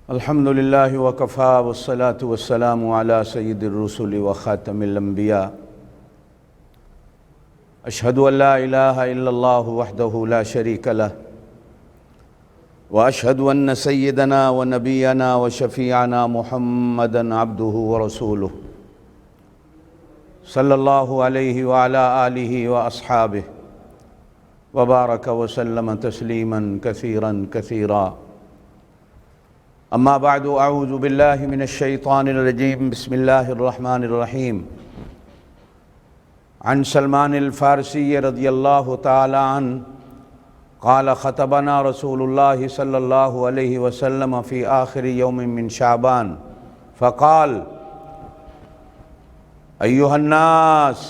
الحمد لله وكفى والصلاة والسلام على سيد الرسل وخاتم الأنبياء أشهد أن لا إله إلا الله وحده لا شريك له وأشهد أن سيدنا ونبينا وشفيعنا محمدًا عبده ورسوله صلى الله عليه وعلى آله وأصحابه وبارك وسلم تسليماً كثيراً كثيراً. أما بعد، أعوذ بالله من الشيطان الرجيم. بسم الله الرحمن الرحيم. عن سلمان الفارسي رضي الله تعالى عنه قال: خطبنا رسول الله صلى الله عليه وسلم في آخر يوم من شعبان فقال: أيها الناس،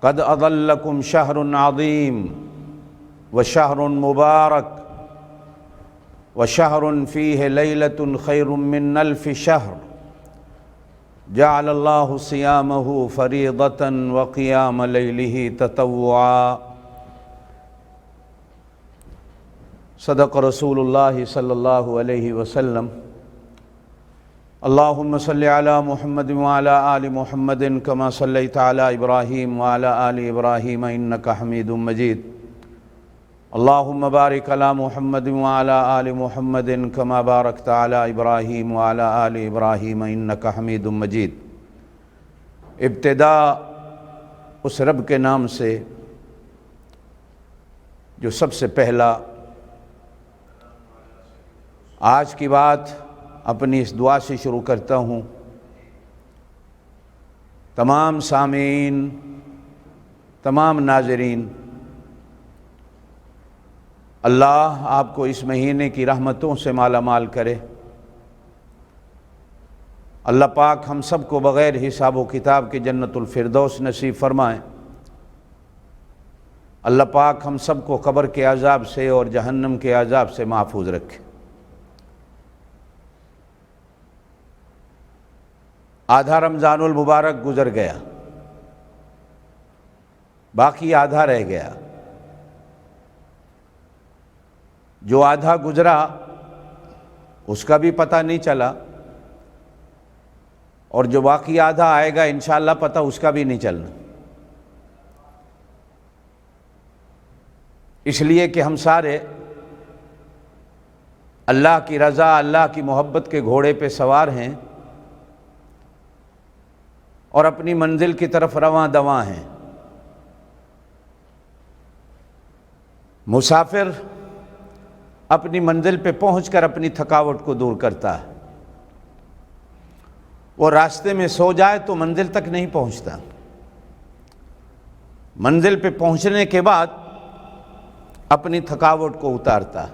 قد أظلكم شهر عظيم وشهر مبارك وشهر فيه ليلة خير من ألف شهر، جعل الله صيامه فريضة وقيام ليله تطوعا. صدق رسول الله صلى الله عليه وسلم. اللهم صل على محمد وعلى آل محمد كما صليت على إبراهيم وعلى آل إبراهيم إنك حميد مجيد. اللهم بارك على محمد وعلى آل محمد كما باركت على إبراهيم وعلى آل إبراهيم إنك حميد مجيد. ابتدا اس رب کے نام سے جو سب سے پہلا آج کی بات اپنی اس دعا سے شروع کرتا ہوں. تمام سامعین، تمام ناظرین، اللہ آپ کو اس مہینے کی رحمتوں سے مالا مال کرے. اللہ پاک ہم سب کو بغیر حساب و کتاب کے جنت الفردوس نصیب فرمائے. اللہ پاک ہم سب کو قبر کے عذاب سے اور جہنم کے عذاب سے محفوظ رکھے. آدھا رمضان المبارک گزر گیا، باقی آدھا رہ گیا. جو آدھا گزرا اس کا بھی پتہ نہیں چلا، اور جو باقی آدھا آئے گا انشاءاللہ پتہ اس کا بھی نہیں چلنا. اس لیے کہ ہم سارے اللہ کی رضا، اللہ کی محبت کے گھوڑے پہ سوار ہیں اور اپنی منزل کی طرف رواں دواں ہیں. مسافر اپنی منزل پہ پہنچ کر اپنی تھکاوٹ کو دور کرتا ہے. وہ راستے میں سو جائے تو منزل تک نہیں پہنچتا. منزل پہ پہنچنے کے بعد اپنی تھکاوٹ کو اتارتا ہے.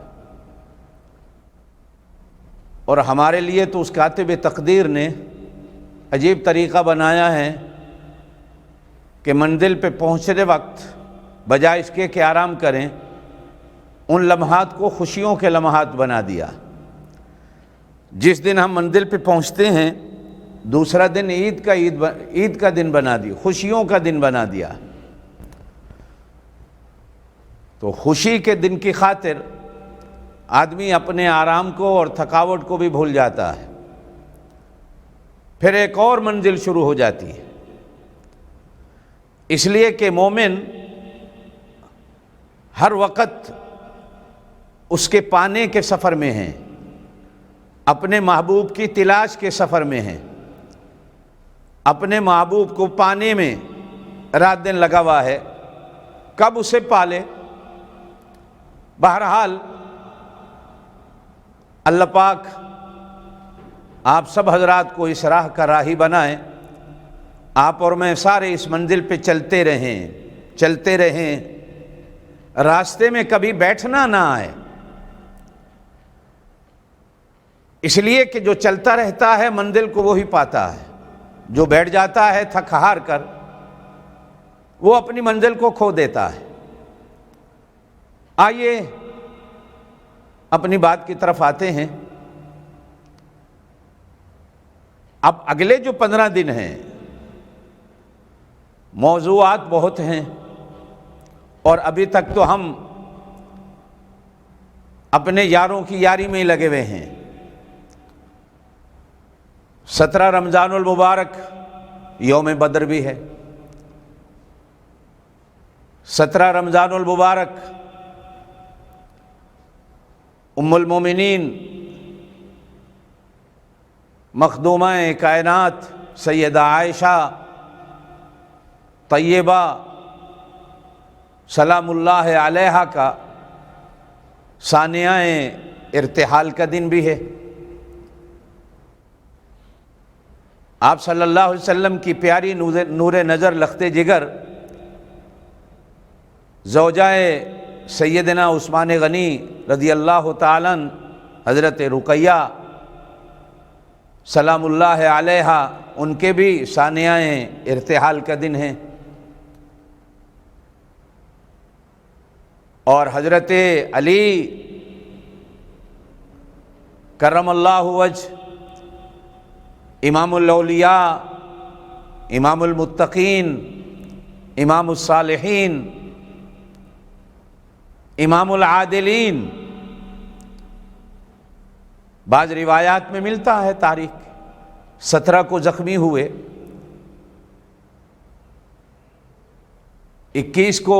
اور ہمارے لیے تو اس کاتب تقدیر نے عجیب طریقہ بنایا ہے کہ منزل پہ پہنچنے وقت بجائے اس کے کہ آرام کریں، ان لمحات کو خوشیوں کے لمحات بنا دیا. جس دن ہم منزل پہ پہنچتے ہیں دوسرا دن عید کا دن بنا دیا، خوشیوں کا دن بنا دیا. تو خوشی کے دن کی خاطر آدمی اپنے آرام کو اور تھکاوٹ کو بھی بھول جاتا ہے. پھر ایک اور منزل شروع ہو جاتی ہے. اس لیے کہ مومن ہر وقت اس کے پانے کے سفر میں ہیں، اپنے محبوب کی تلاش کے سفر میں ہیں، اپنے محبوب کو پانے میں رات دن لگا ہوا ہے. کب اسے پالے؟ بہرحال اللہ پاک آپ سب حضرات کو اس راہ کا راہی بنائیں. آپ اور میں سارے اس منزل پہ چلتے رہیں، راستے میں کبھی بیٹھنا نہ آئے. اس لیے کہ جو چلتا رہتا ہے منزل کو وہی پاتا ہے. جو بیٹھ جاتا ہے تھک ہار کر وہ اپنی منزل کو کھو دیتا ہے. آئیے اپنی بات کی طرف آتے ہیں. اب اگلے جو 15 دن ہیں موضوعات بہت ہیں، اور ابھی تک تو ہم اپنے یاروں کی یاری میں ہی لگے ہوئے ہیں. 17 رمضان المبارک یوم بدر بھی ہے، 17 رمضان المبارک ام المومنین مخدومہ کائنات سیدہ عائشہ طیبہ سلام اللہ علیہا کا ثانیہ ارتحال کا دن بھی ہے۔ آپ صلی اللہ علیہ وسلم کی پیاری نور نظر لخت جگر زوجہ سیدنا عثمان غنی رضی اللہ تعالیٰ عنہ حضرت رقیہ سلام اللہ علیہا، ان کے بھی ثانیہ ارتحال کا دن ہے، اور حضرت علی کرم اللہ وجہ امام الاولیاء، امام المتقین، امام الصالحین، امام العادلین، بعض روایات میں ملتا ہے تاریخ 17 کو زخمی ہوئے، 21 کو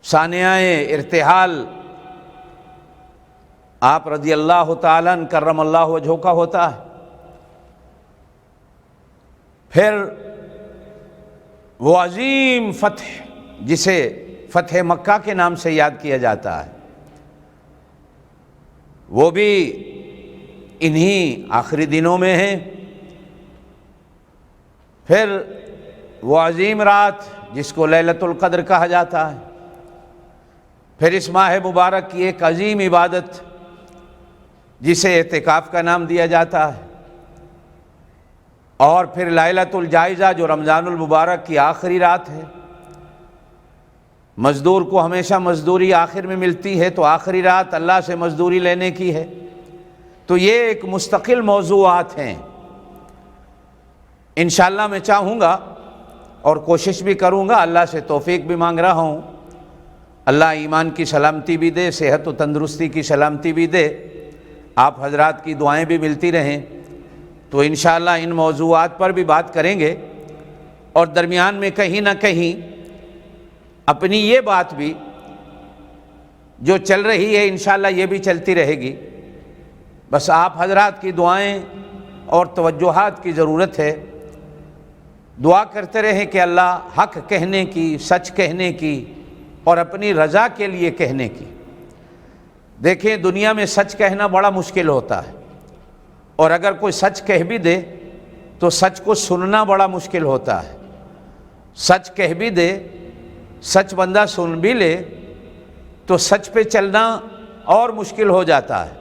ثانیہ ارتحال آپ رضی اللہ تعالیٰ عنہ کرم اللہ وجہہ کا ہوتا ہے۔ پھر وہ عظیم فتح جسے فتح مکہ کے نام سے یاد کیا جاتا ہے، وہ بھی انہی آخری دنوں میں ہے۔ پھر وہ عظیم رات جس کو لیلۃ القدر کہا جاتا ہے، پھر اس ماہ مبارک کی ایک عظیم عبادت جسے اعتکاف کا نام دیا جاتا ہے، اور پھر لیلۃ الجائزہ جو رمضان المبارک کی آخری رات ہے۔ مزدور کو ہمیشہ مزدوری آخر میں ملتی ہے، تو آخری رات اللہ سے مزدوری لینے کی ہے۔ تو یہ ایک مستقل موضوعات ہیں۔ انشاءاللہ میں چاہوں گا اور کوشش بھی کروں گا، اللہ سے توفیق بھی مانگ رہا ہوں، اللہ ایمان کی سلامتی بھی دے، صحت و تندرستی کی سلامتی بھی دے، آپ حضرات کی دعائیں بھی ملتی رہیں، تو انشاءاللہ ان موضوعات پر بھی بات کریں گے، اور درمیان میں کہیں نہ کہیں اپنی یہ بات بھی جو چل رہی ہے انشاءاللہ یہ بھی چلتی رہے گی۔ بس آپ حضرات کی دعائیں اور توجہات کی ضرورت ہے۔ دعا کرتے رہیں کہ اللہ حق کہنے کی، سچ کہنے کی اور اپنی رضا کے لیے کہنے کی۔ دیکھیں دنیا میں سچ کہنا بڑا مشکل ہوتا ہے، اور اگر کوئی سچ کہہ بھی دے تو سچ کو سننا بڑا مشکل ہوتا ہے۔ سچ کہہ بھی دے، سچ بندہ سن بھی لے تو سچ پہ چلنا اور مشکل ہو جاتا ہے،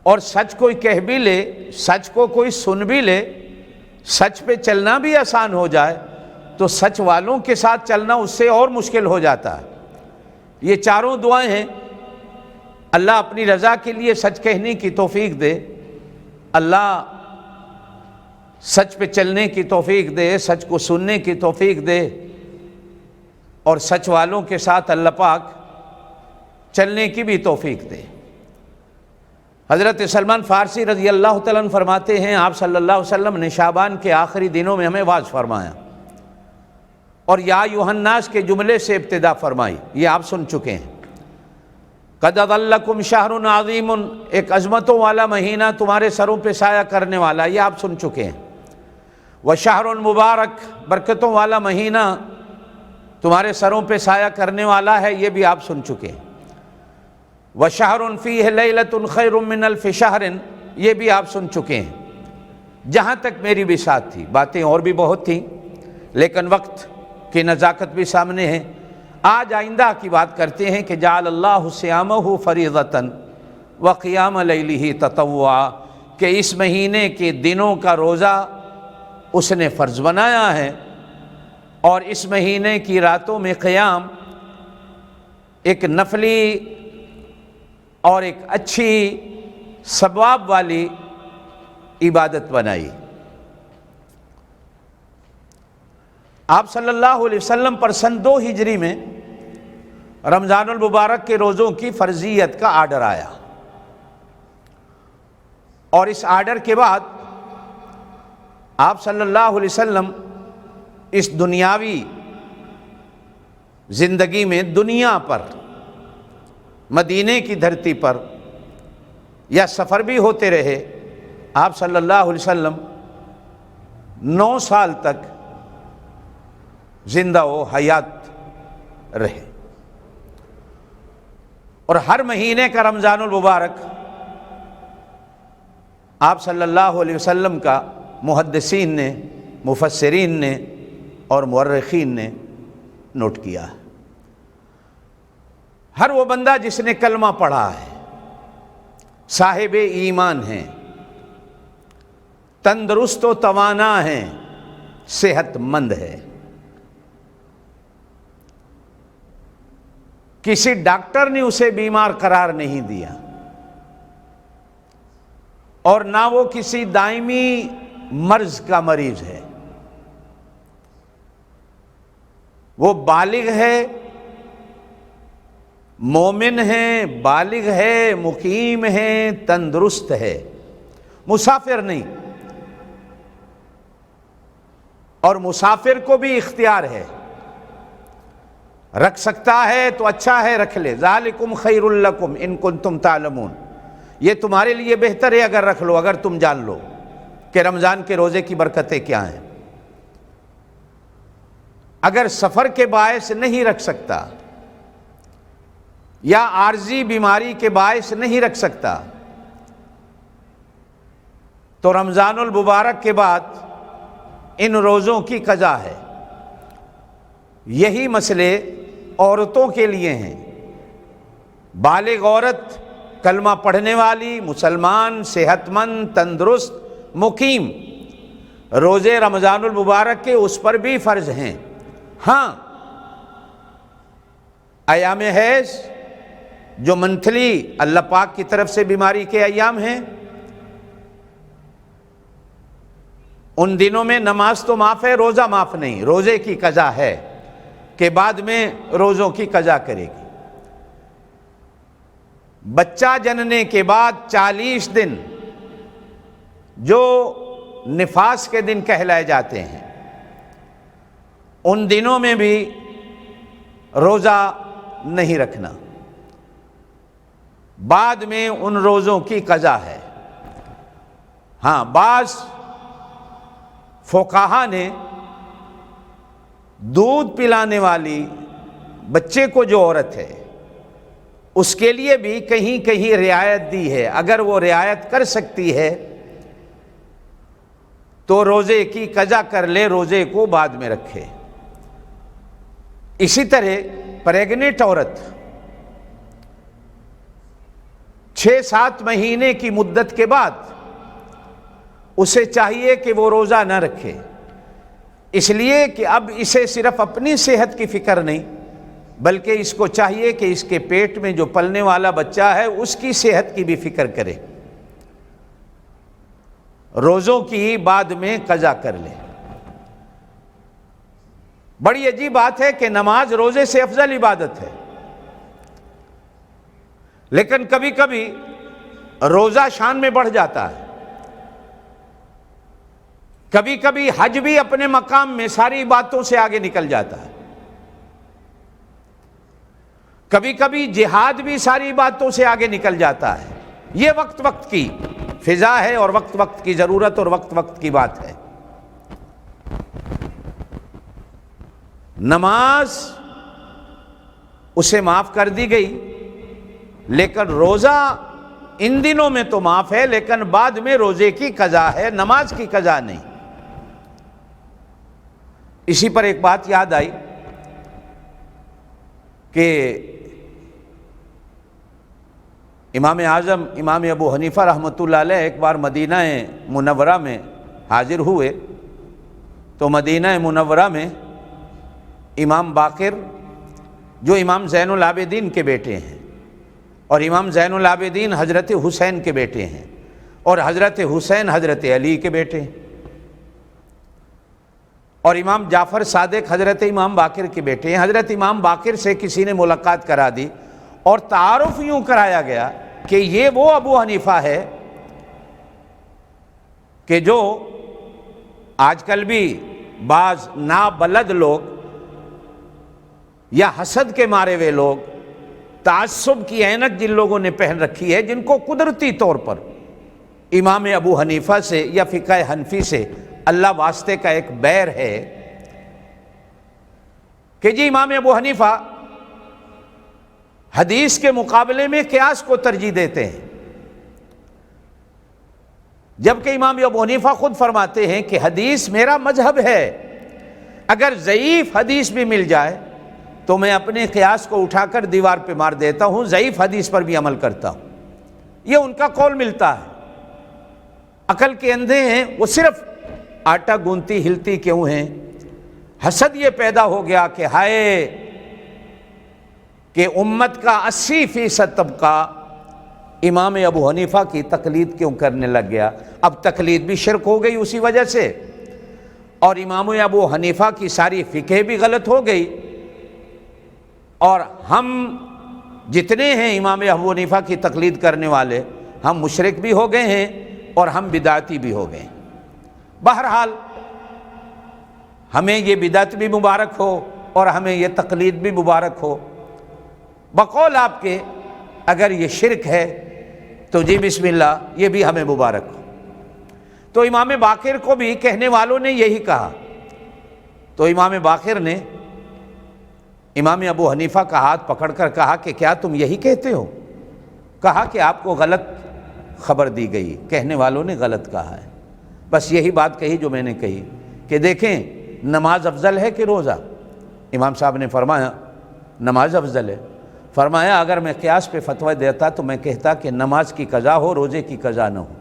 اور سچ کوئی کہہ بھی لے، سچ کو کوئی سن بھی لے، سچ پہ چلنا بھی آسان ہو جائے تو سچ والوں کے ساتھ چلنا اس سے اور مشکل ہو جاتا ہے۔ یہ چاروں دعائیں ہیں۔ اللہ اپنی رضا کے لیے سچ کہنے کی توفیق دے، اللہ سچ پہ چلنے کی توفیق دے، سچ کو سننے کی توفیق دے، اور سچ والوں کے ساتھ اللہ پاک چلنے کی بھی توفیق دے۔ حضرت سلمان فارسی رضی اللہ تعالیٰ عنہ فرماتے ہیں آپ صلی اللہ علیہ وسلم نے شعبان کے آخری دنوں میں ہمیں واعظ فرمایا، اور یا ایھا الناس کے جملے سے ابتدا فرمائی، یہ آپ سن چکے ہیں۔ قد اظلکم شہر عظیم، ایک عظمتوں والا مہینہ تمہارے سروں پہ سایہ کرنے والا، یہ آپ سن چکے ہیں۔ وشہر مبارک، برکتوں والا مہینہ تمہارے سروں پہ سایہ کرنے والا ہے، یہ بھی آپ سن چکے ہیں۔ وشہر فیہ لیلۃ خیر من الف شہر، یہ بھی آپ سن چکے ہیں۔ جہاں تک میری بھی ساتھ تھی، باتیں اور بھی بہت تھیں لیکن وقت کی نزاکت بھی سامنے ہے۔ آج آئندہ کی بات کرتے ہیں کہ جعل اللہ صیامہ فریضۃ وقیام لیلہ تطوعا، کہ اس مہینے کے دنوں کا روزہ اس نے فرض بنایا ہے، اور اس مہینے کی راتوں میں قیام ایک نفلی اور ایک اچھی ثواب والی عبادت بنائی۔ آپ صلی اللہ علیہ وسلم پر سن 2 ہجری میں رمضان المبارک کے روزوں کی فرضیت کا آرڈر آیا، اور اس آرڈر کے بعد آپ صلی اللہ علیہ وسلم اس دنیاوی زندگی میں دنیا پر، مدینے کی دھرتی پر یا سفر بھی ہوتے رہے، آپ صلی اللہ علیہ وسلم 9 سال تک زندہ و حیات رہے، اور ہر مہینے کا رمضان المبارک آپ صلی اللہ علیہ وسلم کا محدثین نے، مفسرین نے اور مورخین نے نوٹ کیا ہے۔ ہر وہ بندہ جس نے کلمہ پڑھا ہے، صاحب ایمان ہیں، تندرست و توانا ہیں، صحت مند ہے، کسی ڈاکٹر نے اسے بیمار قرار نہیں دیا، اور نہ وہ کسی دائمی مرض کا مریض ہے، وہ بالغ ہے، مومن ہے، بالغ ہے، مقیم ہے، تندرست ہے، مسافر نہیں، اور مسافر کو بھی اختیار ہے، رکھ سکتا ہے تو اچھا ہے، رکھ لے، ذالکم خیر لکم ان کنتم تعلمون، یہ تمہارے لیے بہتر ہے اگر رکھ لو، اگر تم جان لو کہ رمضان کے روزے کی برکتیں کیا ہیں۔ اگر سفر کے باعث نہیں رکھ سکتا یا عارضی بیماری کے باعث نہیں رکھ سکتا تو رمضان المبارک کے بعد ان روزوں کی قضا ہے۔ یہی مسئلے عورتوں کے لیے ہیں، بالغ عورت، کلمہ پڑھنے والی، مسلمان، صحت مند، تندرست، مقیم، روزے رمضان المبارک کے اس پر بھی فرض ہیں۔ ہاں، ایام حیض جو منتھلی اللہ پاک کی طرف سے بیماری کے ایام ہیں، ان دنوں میں نماز تو معاف ہے، روزہ معاف نہیں، روزے کی قضا ہے کہ بعد میں روزوں کی قضا کرے گی۔ بچہ جننے کے بعد 40 دن جو نفاس کے دن کہلائے جاتے ہیں، ان دنوں میں بھی روزہ نہیں رکھنا، بعد میں ان روزوں کی قضا ہے۔ ہاں، بعض فقہا نے دودھ پلانے والی بچے کو جو عورت ہے اس کے لیے بھی کہیں کہیں رعایت دی ہے، اگر وہ رعایت کر سکتی ہے تو روزے کی قضا کر لے، روزے کو بعد میں رکھے۔ اسی طرح پریگننٹ عورت 6-7 مہینے کی مدت کے بعد اسے چاہیے کہ وہ روزہ نہ رکھے، اس لیے کہ اب اسے صرف اپنی صحت کی فکر نہیں بلکہ اس کو چاہیے کہ اس کے پیٹ میں جو پلنے والا بچہ ہے اس کی صحت کی بھی فکر کرے، روزوں کی بعد میں قضا کر لے۔ بڑی عجیب بات ہے کہ نماز روزے سے افضل عبادت ہے، لیکن کبھی کبھی روزہ شان میں بڑھ جاتا ہے، کبھی کبھی حج بھی اپنے مقام میں ساری باتوں سے آگے نکل جاتا ہے، کبھی کبھی جہاد بھی ساری باتوں سے آگے نکل جاتا ہے۔ یہ وقت وقت کی فضا ہے اور وقت وقت کی ضرورت اور وقت وقت کی بات ہے۔ نماز اسے معاف کر دی گئی، لیکن روزہ ان دنوں میں تو معاف ہے، لیکن بعد میں روزے کی قضا ہے، نماز کی قضا نہیں۔ اسی پر ایک بات یاد آئی کہ امام اعظم امام ابو حنیفہ رحمۃ اللہ علیہ ایک بار مدینہ منورہ میں حاضر ہوئے تو مدینہ منورہ میں امام باقر جو امام زین العابدین کے بیٹے ہیں، اور امام زین العابدین حضرت حسین کے بیٹے ہیں، اور حضرت حسین حضرت علی کے بیٹے ہیں، اور امام جعفر صادق حضرت امام باقر کے بیٹے ہیں۔ حضرت امام باقر سے کسی نے ملاقات کرا دی اور تعارف یوں کرایا گیا کہ یہ وہ ابو حنیفہ ہے کہ جو آج کل بھی بعض نابلد لوگ یا حسد کے مارے ہوئے لوگ، تعصب کی عینک جن لوگوں نے پہن رکھی ہے، جن کو قدرتی طور پر امام ابو حنیفہ سے یا فقہ حنفی سے اللہ واسطے کا ایک بیر ہے کہ جی امام ابو حنیفہ حدیث کے مقابلے میں قیاس کو ترجیح دیتے ہیں، جبکہ امام ابو حنیفہ خود فرماتے ہیں کہ حدیث میرا مذہب ہے، اگر ضعیف حدیث بھی مل جائے تو میں اپنے قیاس کو اٹھا کر دیوار پہ مار دیتا ہوں، ضعیف حدیث پر بھی عمل کرتا ہوں۔ یہ ان کا قول ملتا ہے۔ عقل کے اندھے ہیں، وہ صرف آٹا گونتی ہلتی کیوں ہیں؟ حسد یہ پیدا ہو گیا کہ ہائے کہ امت کا 80% طبقہ امام ابو حنیفہ کی تقلید کیوں کرنے لگ گیا؟ اب تقلید بھی شرک ہو گئی اسی وجہ سے، اور امام ابو حنیفہ کی ساری فقہ بھی غلط ہو گئی، اور ہم جتنے ہیں امام ابو حنیفہ کی تقلید کرنے والے، ہم مشرک بھی ہو گئے ہیں اور ہم بدعتی بھی ہو گئے ہیں۔ بہرحال ہمیں یہ بدعت بھی مبارک ہو اور ہمیں یہ تقلید بھی مبارک ہو۔ بقول آپ کے اگر یہ شرک ہے تو جی بسم اللہ، یہ بھی ہمیں مبارک ہو۔ تو امام باقر کو بھی کہنے والوں نے یہی کہا، تو امام باقر نے امام ابو حنیفہ کا ہاتھ پکڑ کر کہا کہ کیا تم یہی کہتے ہو؟ کہا کہ آپ کو غلط خبر دی گئی، کہنے والوں نے غلط کہا ہے۔ بس یہی بات کہی جو میں نے کہی کہ دیکھیں نماز افضل ہے کہ روزہ؟ امام صاحب نے فرمایا نماز افضل ہے۔ فرمایا اگر میں قیاس پہ فتویٰ دیتا تو میں کہتا کہ نماز کی قضا ہو، روزے کی قضا نہ ہو۔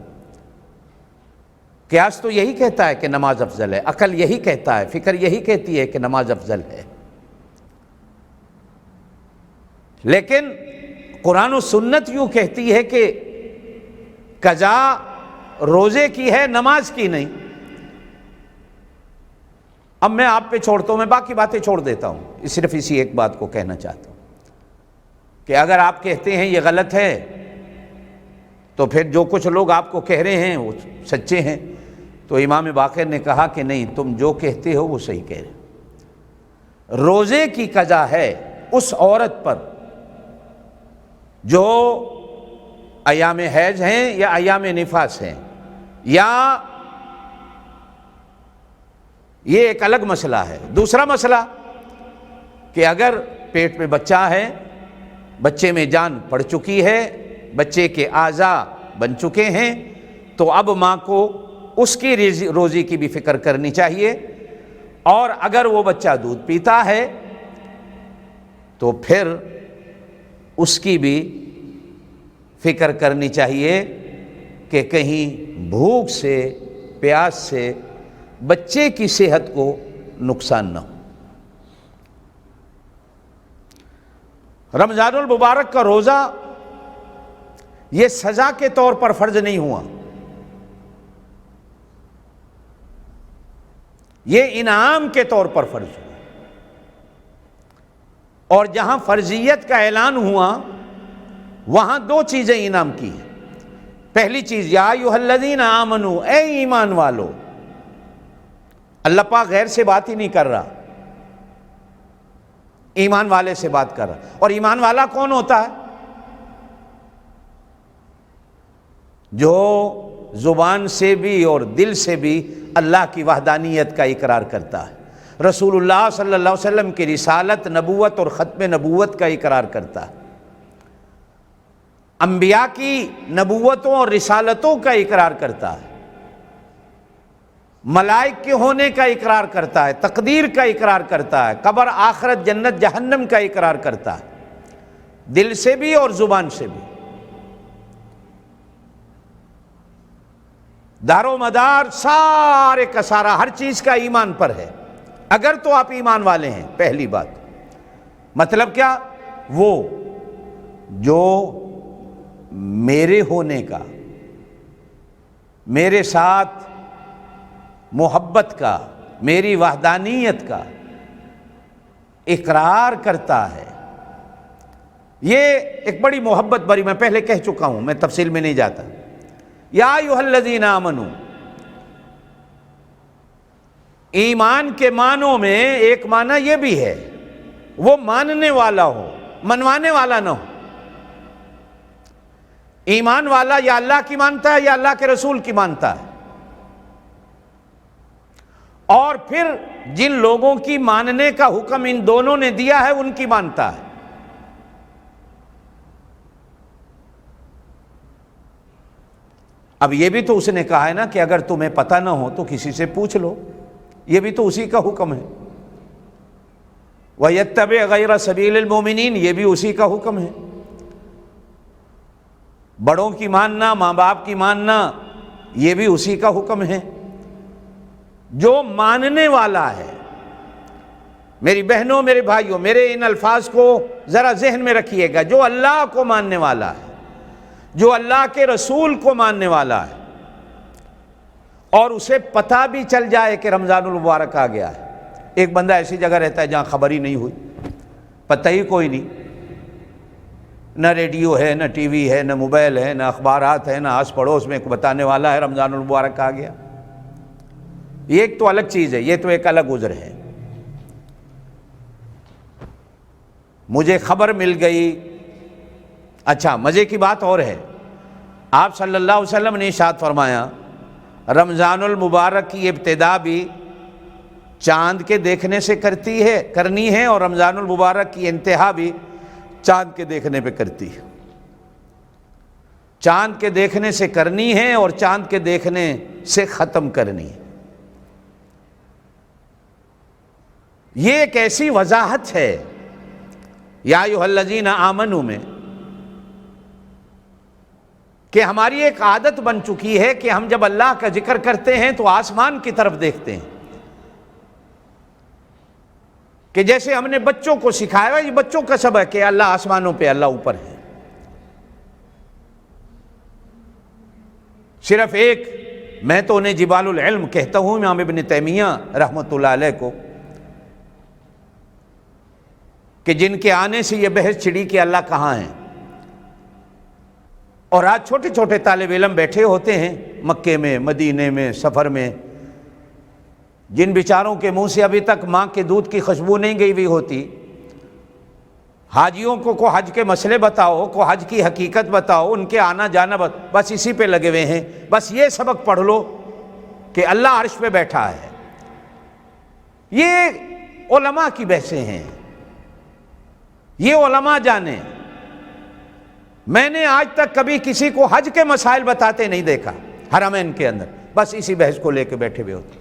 قیاس تو یہی کہتا ہے کہ نماز افضل ہے، عقل یہی کہتا ہے، فکر یہی کہتی ہے کہ نماز افضل ہے، لیکن قرآن و سنت یوں کہتی ہے کہ قضا روزے کی ہے، نماز کی نہیں۔ اب میں آپ پہ چھوڑتا ہوں، میں باقی باتیں چھوڑ دیتا ہوں، صرف اسی ایک بات کو کہنا چاہتا ہوں کہ اگر آپ کہتے ہیں یہ غلط ہے تو پھر جو کچھ لوگ آپ کو کہہ رہے ہیں وہ سچے ہیں۔ تو امام باقر نے کہا کہ نہیں، تم جو کہتے ہو وہ صحیح کہہ رہے ہو۔ روزے کی قضا ہے اس عورت پر جو ایام حیض ہیں یا ایام نفاس ہیں، یا یہ ایک الگ مسئلہ ہے۔ دوسرا مسئلہ کہ اگر پیٹ میں بچہ ہے، بچے میں جان پڑ چکی ہے، بچے کے اعضاء بن چکے ہیں، تو اب ماں کو اس کی روزی کی بھی فکر کرنی چاہیے، اور اگر وہ بچہ دودھ پیتا ہے تو پھر اس کی بھی فکر کرنی چاہیے کہ کہیں بھوک سے، پیاس سے بچے کی صحت کو نقصان نہ ہو۔ رمضان المبارک کا روزہ یہ سزا کے طور پر فرض نہیں ہوا، یہ انعام کے طور پر فرض ہوا، اور جہاں فرضیت کا اعلان ہوا وہاں دو چیزیں انعام کی ہیں۔ پہلی چیز یا ایھا الذین آمنوا، اے ایمان والو۔ اللہ پاک غیر سے بات ہی نہیں کر رہا، ایمان والے سے بات کر رہا۔ اور ایمان والا کون ہوتا ہے؟ جو زبان سے بھی اور دل سے بھی اللہ کی وحدانیت کا اقرار کرتا ہے، رسول اللہ صلی اللہ علیہ وسلم کی رسالت، نبوت اور ختم نبوت کا اقرار کرتا ہے، انبیاء کی نبوتوں اور رسالتوں کا اقرار کرتا ہے، ملائک کے ہونے کا اقرار کرتا ہے، تقدیر کا اقرار کرتا ہے، قبر، آخرت، جنت، جہنم کا اقرار کرتا ہے، دل سے بھی اور زبان سے بھی۔ دار و مدار سارے کا سارا ہر چیز کا ایمان پر ہے، اگر تو آپ ایمان والے ہیں۔ پہلی بات مطلب کیا؟ وہ جو میرے ہونے کا، میرے ساتھ محبت کا، میری وحدانیت کا اقرار کرتا ہے۔ یہ ایک بڑی محبت بری، میں پہلے کہہ چکا ہوں، میں تفصیل میں نہیں جاتا۔ یا ایھا الذین آمنوا، ایمان کے معنوں میں ایک معنی یہ بھی ہے وہ ماننے والا ہو، منوانے والا نہ ہو۔ ایمان والا یا اللہ کی مانتا ہے یا اللہ کے رسول کی مانتا ہے، اور پھر جن لوگوں کی ماننے کا حکم ان دونوں نے دیا ہے ان کی مانتا ہے۔ اب یہ بھی تو اس نے کہا ہے نا کہ اگر تمہیں پتہ نہ ہو تو کسی سے پوچھ لو، یہ بھی تو اسی کا حکم ہے۔ وَيَتَّبِعْ غَيْرَ سَبِيلِ الْمُؤْمِنِينَ، یہ بھی اسی کا حکم ہے۔ بڑوں کی ماننا، ماں باپ کی ماننا، یہ بھی اسی کا حکم ہے۔ جو ماننے والا ہے، میری بہنوں میرے بھائیوں، میرے ان الفاظ کو ذرا ذہن میں رکھیے گا، جو اللہ کو ماننے والا ہے، جو اللہ کے رسول کو ماننے والا ہے، اور اسے پتہ بھی چل جائے کہ رمضان المبارک آ گیا ہے۔ ایک بندہ ایسی جگہ رہتا ہے جہاں خبر ہی نہیں ہوئی، پتہ ہی کوئی نہیں، نہ ریڈیو ہے، نہ ٹی وی ہے، نہ موبائل ہے، نہ اخبارات ہے، نہ آس پڑوس میں بتانے والا ہے رمضان المبارک آ گیا۔ یہ ایک تو الگ چیز ہے، یہ تو ایک الگ عذر ہے۔ مجھے خبر مل گئی، اچھا مزے کی بات اور ہے، آپ صلی اللہ علیہ وسلم نے ارشاد فرمایا رمضان المبارک کی ابتدا بھی چاند کے دیکھنے سے کرنی ہے، اور رمضان المبارک کی انتہا بھی چاند کے دیکھنے پہ کرتی ہے۔ چاند کے دیکھنے سے کرنی ہے اور چاند کے دیکھنے سے ختم کرنی ہے۔ یہ ایک ایسی وضاحت ہے یا ایھا الذین آمنوا میں کہ ہماری ایک عادت بن چکی ہے کہ ہم جب اللہ کا ذکر کرتے ہیں تو آسمان کی طرف دیکھتے ہیں، کہ جیسے ہم نے بچوں کو سکھایا، یہ بچوں کا سبق ہے، اللہ آسمانوں پہ، اللہ اوپر ہے۔ صرف ایک، میں تو انہیں جبال العلم کہتا ہوں، امام ابن تیمیہ رحمۃ اللہ علیہ کو، کہ جن کے آنے سے یہ بحث چھڑی کہ اللہ کہاں ہے، اور آج چھوٹے چھوٹے طالب علم بیٹھے ہوتے ہیں مکے میں، مدینے میں، سفر میں، جن بیچاروں کے منہ سے ابھی تک ماں کے دودھ کی خوشبو نہیں گئی ہوئی ہوتی۔ حاجیوں کو حج کے مسئلے بتاؤ، کو حج کی حقیقت بتاؤ، ان کے آنا جانا، بس اسی پہ لگے ہوئے ہیں۔ بس یہ سبق پڑھ لو کہ اللہ عرش پہ بیٹھا ہے۔ یہ علماء کی بحثیں ہیں، یہ علماء جانیں۔ میں نے آج تک کبھی کسی کو حج کے مسائل بتاتے نہیں دیکھا حرمین کے اندر، بس اسی بحث کو لے کے بیٹھے ہوئے ہوتے،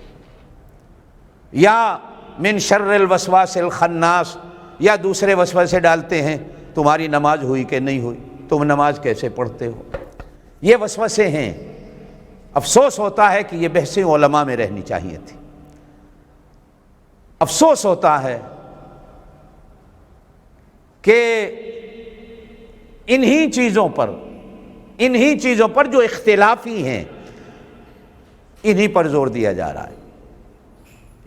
یا من شر الوسواس الخناس، یا دوسرے وسوسے ڈالتے ہیں تمہاری نماز ہوئی کہ نہیں ہوئی، تم نماز کیسے پڑھتے ہو۔ یہ وسوسے ہیں۔ افسوس ہوتا ہے کہ یہ بحثیں علماء میں رہنی چاہیے تھی۔ افسوس ہوتا ہے کہ انہی چیزوں پر جو اختلافی ہیں، انہی پر زور دیا جا رہا ہے۔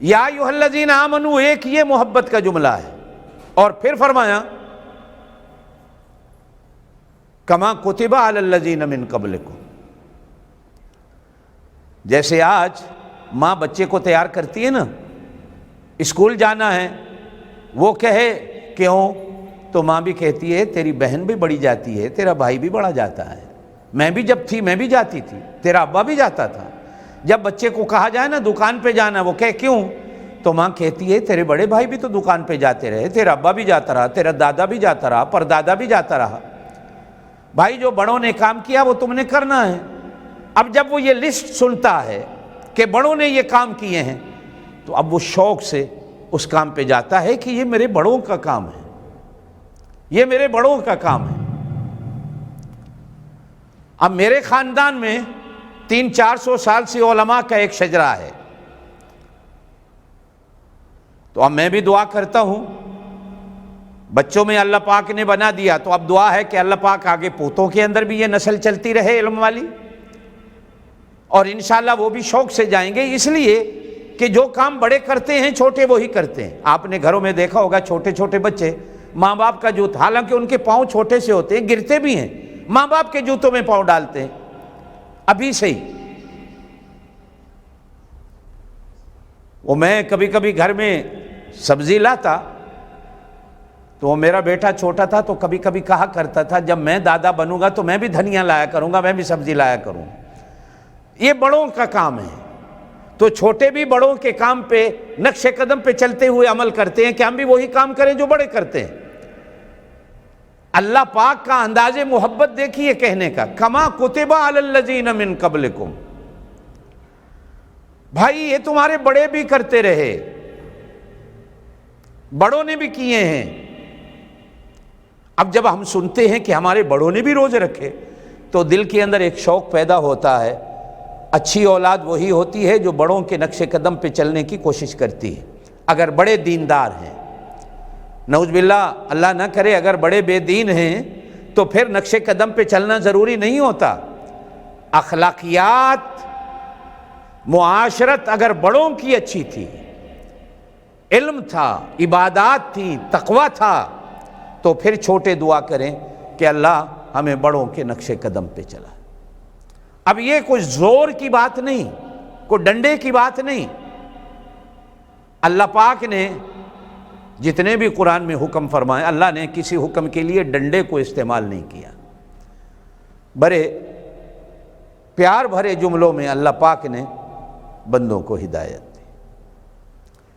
یا ایھا الذین آمنوا، ایک یہ محبت کا جملہ ہے، اور پھر فرمایا کما کتب علی الذین من قبلکم، جیسے آج ماں بچے کو تیار کرتی ہے نا، اسکول جانا ہے، وہ کہے کیوں، تو ماں بھی کہتی ہے تیری بہن بھی بڑی جاتی ہے، تیرا بھائی بھی بڑا جاتا ہے، میں بھی جب تھی میں بھی جاتی تھی، تیرا ابا بھی جاتا تھا۔ جب بچے کو کہا جائے نا دکان پہ جانا، وہ کہے کیوں، تو ماں کہتی ہے تیرے بڑے بھائی بھی تو دکان پہ جاتے رہے، تیرا ابا بھی جاتا رہا، تیرا دادا بھی جاتا رہا، پردادا بھی جاتا رہا، بھائی جو بڑوں نے کام کیا وہ تم نے کرنا ہے۔ اب جب وہ یہ لسٹ سنتا ہے کہ بڑوں نے یہ کام کیے ہیں، تو اب وہ شوق سے اس کام پہ جاتا ہے کہ یہ میرے بڑوں کا کام ہے، یہ میرے بڑوں کا کام ہے۔ اب میرے خاندان میں 300-400 سال سے علماء کا ایک شجرہ ہے، تو اب میں بھی دعا کرتا ہوں، بچوں میں اللہ پاک نے بنا دیا، تو اب دعا ہے کہ اللہ پاک آگے پوتوں کے اندر بھی یہ نسل چلتی رہے علم والی، اور انشاءاللہ وہ بھی شوق سے جائیں گے، اس لیے کہ جو کام بڑے کرتے ہیں چھوٹے وہی کرتے ہیں۔ آپ نے گھروں میں دیکھا ہوگا چھوٹے چھوٹے بچے ماں باپ کا جوتا، حالانکہ ان کے پاؤں چھوٹے سے ہوتے ہیں، گرتے بھی ہیں، ماں باپ کے جوتوں میں پاؤں ڈالتے ہیں ابھی سے ہی۔ وہ میں کبھی کبھی گھر میں سبزی لاتا تو وہ میرا بیٹا چھوٹا تھا تو کبھی کبھی کہا کرتا تھا جب میں دادا بنوں گا تو میں بھی دھنیا لایا کروں گا، میں بھی سبزی لایا کروں۔ یہ بڑوں کا کام ہے، تو چھوٹے بھی بڑوں کے کام پہ نقش قدم پہ چلتے ہوئے عمل کرتے ہیں کہ ہم بھی وہی کام کریں جو بڑے کرتے ہیں۔ اللہ پاک کا انداز محبت دیکھیے کہنے کا، کما کتب علی الذین من قبلکم، بھائی یہ تمہارے بڑے بھی کرتے رہے، بڑوں نے بھی کیے ہیں۔ اب جب ہم سنتے ہیں کہ ہمارے بڑوں نے بھی روزے رکھے تو دل کے اندر ایک شوق پیدا ہوتا ہے۔ اچھی اولاد وہی ہوتی ہے جو بڑوں کے نقش قدم پہ چلنے کی کوشش کرتی ہے، اگر بڑے دیندار ہیں۔ نعوذ باللہ، اللہ نہ کرے اگر بڑے بے دین ہیں تو پھر نقش قدم پہ چلنا ضروری نہیں ہوتا۔ اخلاقیات، معاشرت اگر بڑوں کی اچھی تھی، علم تھا، عبادات تھی، تقوی تھا، تو پھر چھوٹے دعا کریں کہ اللہ ہمیں بڑوں کے نقش قدم پہ چلا۔ اب یہ کوئی زور کی بات نہیں، کوئی ڈنڈے کی بات نہیں۔ اللہ پاک نے جتنے بھی قرآن میں حکم فرمائے، اللہ نے کسی حکم کے لیے ڈنڈے کو استعمال نہیں کیا۔ بڑے پیار بھرے جملوں میں اللہ پاک نے بندوں کو ہدایت دی۔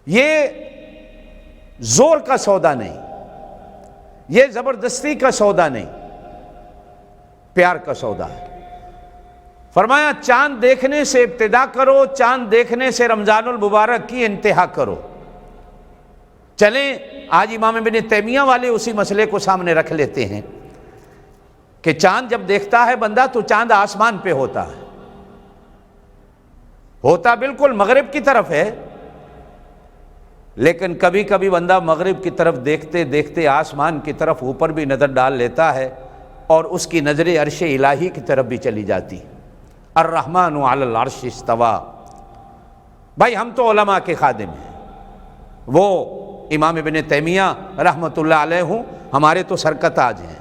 یہ زور کا سودا نہیں، یہ زبردستی کا سودا نہیں، پیار کا سودا ہے۔ فرمایا چاند دیکھنے سے ابتدا کرو، چاند دیکھنے سے رمضان المبارک کی انتہا کرو۔ چلیں آج امام ابن تیمیہ والے اسی مسئلے کو سامنے رکھ لیتے ہیں کہ چاند جب دیکھتا ہے بندہ تو چاند آسمان پہ ہوتا ہے، ہوتا بالکل مغرب کی طرف ہے، لیکن کبھی کبھی بندہ مغرب کی طرف دیکھتے دیکھتے آسمان کی طرف اوپر بھی نظر ڈال لیتا ہے اور اس کی نظر عرش الہی کی طرف بھی چلی جاتی۔ الرحمن علی العرش استوی۔ بھائی ہم تو علماء کے خادم ہیں، وہ امام ابن تیمیہ رحمۃ اللہ علیہ ہوں، ہمارے تو سر کا تاج ہیں۔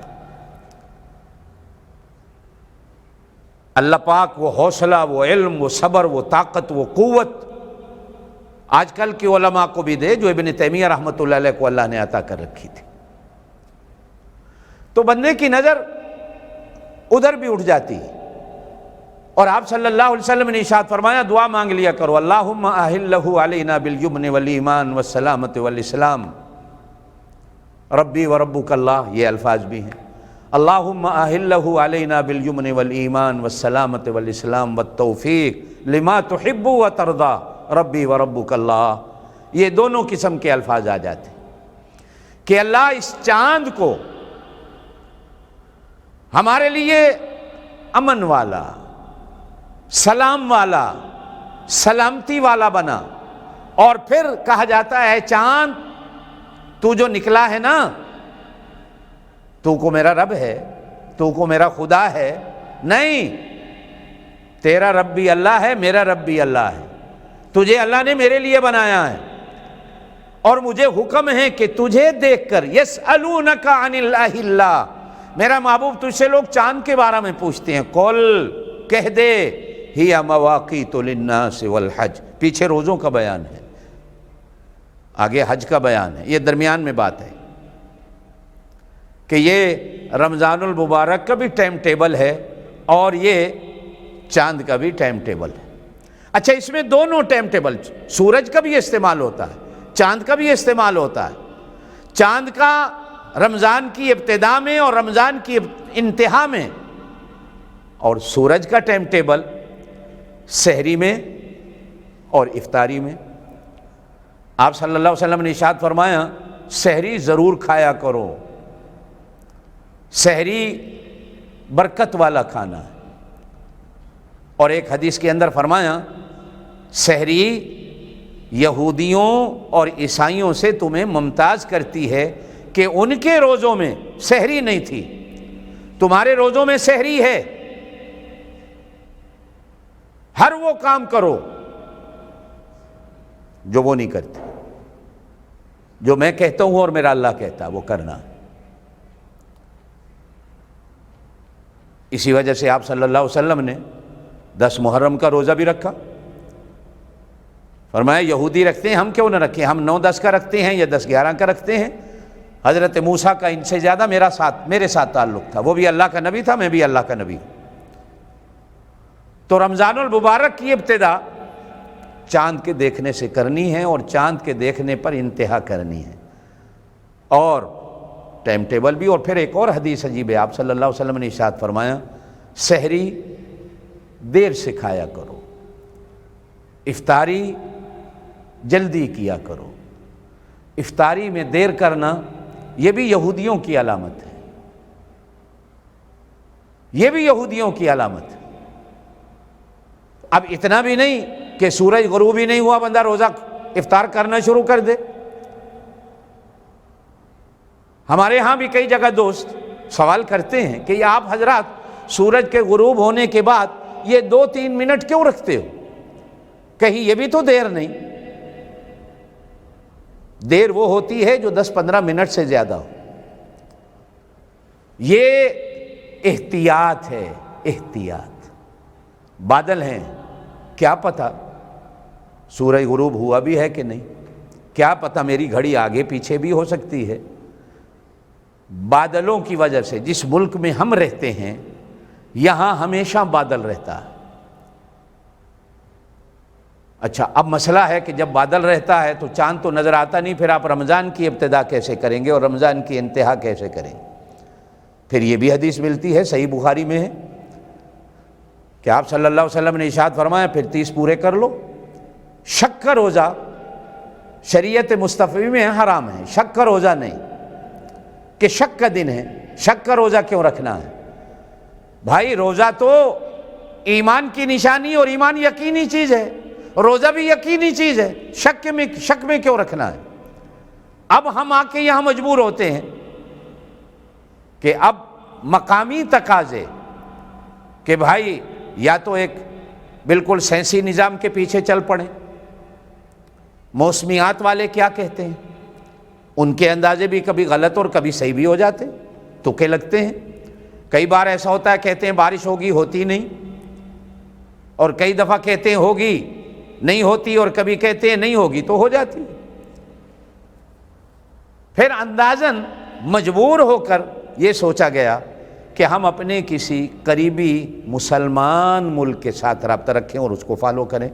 اللہ پاک وہ حوصلہ، وہ علم، وہ صبر، وہ طاقت، وہ قوت آج کل کے علماء کو بھی دے جو ابن تیمیہ رحمۃ اللہ علیہ کو اللہ نے عطا کر رکھی تھی۔ تو بندے کی نظر ادھر بھی اٹھ جاتی، اور آپ صلی اللہ علیہ وسلم نے ارشاد فرمایا دعا مانگ لیا کرو، اللہم اہلہ علینا بالیمن والایمان والسلامۃ والاسلام، ربی وربک اللہ، یہ الفاظ بھی ہیں، اللہم اہلہ علینا بالیمن والایمان والسلامۃ والاسلام والتوفیق لما تحب وترضی، ربی وربک اللہ۔ یہ دونوں قسم کے الفاظ آ جاتے کہ اللہ اس چاند کو ہمارے لیے امن والا، سلام والا، سلامتی والا بنا۔ اور پھر کہا جاتا ہے چاند تو جو نکلا ہے نا، تو کو میرا رب ہے، تو کو میرا خدا ہے؟ نہیں، تیرا رب بھی اللہ ہے، میرا رب بھی اللہ ہے، تجھے اللہ نے میرے لیے بنایا ہے، اور مجھے حکم ہے کہ تجھے دیکھ کر یسألونک عن اللہ اللہ، میرا محبوب تجھ سے لوگ چاند کے بارے میں پوچھتے ہیں، قل کہہ دے ہی مواقیت للناس والحج، پیچھے روزوں کا بیان ہے، آگے حج کا بیان ہے، یہ درمیان میں بات ہے کہ یہ رمضان المبارک کا بھی ٹائم ٹیبل ہے اور یہ چاند کا بھی ٹائم ٹیبل ہے۔ اچھا، اس میں دونوں ٹائم ٹیبل، سورج کا بھی استعمال ہوتا ہے، چاند کا بھی استعمال ہوتا ہے۔ چاند کا رمضان کی ابتدا میں اور رمضان کی انتہا میں، اور سورج کا ٹائم ٹیبل سحری میں اور افطاری میں۔ آپ صلی اللہ علیہ وسلم نے ارشاد فرمایا سحری ضرور کھایا کرو، سحری برکت والا کھانا ہے۔ اور ایک حدیث کے اندر فرمایا سحری یہودیوں اور عیسائیوں سے تمہیں ممتاز کرتی ہے کہ ان کے روزوں میں سحری نہیں تھی، تمہارے روزوں میں سحری ہے۔ ہر وہ کام کرو جو وہ نہیں کرتے، جو میں کہتا ہوں اور میرا اللہ کہتا ہے وہ کرنا۔ اسی وجہ سے آپ صلی اللہ علیہ وسلم نے 10 محرم کا روزہ بھی رکھا، فرمایا یہودی رکھتے ہیں، ہم کیوں نہ رکھیں، ہم 9-10 کا رکھتے ہیں یا 10-11 کا رکھتے ہیں۔ حضرت موسیٰ کا ان سے زیادہ میرے ساتھ تعلق تھا، وہ بھی اللہ کا نبی تھا، میں بھی اللہ کا نبی ہوں۔ تو رمضان المبارک کی ابتدا چاند کے دیکھنے سے کرنی ہے، اور چاند کے دیکھنے پر انتہا کرنی ہے، اور ٹائم ٹیبل بھی۔ اور پھر ایک اور حدیث عجیب ہے، آپ صلی اللہ علیہ وسلم نے ارشاد فرمایا سحری دیر سے کھایا کرو، افطاری جلدی کیا کرو۔ افطاری میں دیر کرنا یہ بھی یہودیوں کی علامت ہے، یہ بھی یہودیوں کی علامت ہے۔ اب اتنا بھی نہیں کہ سورج غروب ہی نہیں ہوا بندہ روزہ افطار کرنا شروع کر دے۔ ہمارے ہاں بھی کئی جگہ دوست سوال کرتے ہیں کہ آپ حضرات سورج کے غروب ہونے کے بعد یہ 2-3 منٹ کیوں رکھتے ہو، کہیں یہ بھی تو دیر نہیں؟ دیر وہ ہوتی ہے جو 10-15 منٹ سے زیادہ ہو۔ یہ احتیاط ہے، احتیاط۔ بادل ہیں، کیا پتہ سورج غروب ہوا بھی ہے کہ نہیں، کیا پتہ میری گھڑی آگے پیچھے بھی ہو سکتی ہے۔ بادلوں کی وجہ سے جس ملک میں ہم رہتے ہیں یہاں ہمیشہ بادل رہتا ہے۔ اچھا، اب مسئلہ ہے کہ جب بادل رہتا ہے تو چاند تو نظر آتا نہیں، پھر آپ رمضان کی ابتدا کیسے کریں گے اور رمضان کی انتہا کیسے کریں گے؟ پھر یہ بھی حدیث ملتی ہے، صحیح بخاری میں ہے کہ آپ صلی اللہ علیہ وسلم نے ارشاد فرمایا پھر 30 پورے کر لو۔ شک کا روزہ شریعت مصطفی میں حرام ہے، شک کا روزہ نہیں کہ شک کا دن ہے، شک کا روزہ کیوں رکھنا ہے؟ بھائی روزہ تو ایمان کی نشانی اور ایمان یقینی چیز ہے، روزہ بھی یقینی چیز ہے، شک میں کیوں رکھنا ہے؟ اب ہم آ کے یہاں مجبور ہوتے ہیں کہ اب مقامی تقاضے کہ بھائی یا تو ایک بالکل سائنسی نظام کے پیچھے چل پڑیں، موسمیات والے کیا کہتے ہیں، ان کے اندازے بھی کبھی غلط اور کبھی صحیح بھی ہو جاتے ہیں، تکے لگتے ہیں۔ کئی بار ایسا ہوتا ہے کہتے ہیں بارش ہوگی، ہوتی نہیں، اور کئی دفعہ کہتے ہیں ہوگی نہیں ہوتی، اور کبھی کہتے ہیں نہیں ہوگی تو ہو جاتی۔ پھر اندازاً مجبور ہو کر یہ سوچا گیا کہ ہم اپنے کسی قریبی مسلمان ملک کے ساتھ رابطہ رکھیں اور اس کو فالو کریں،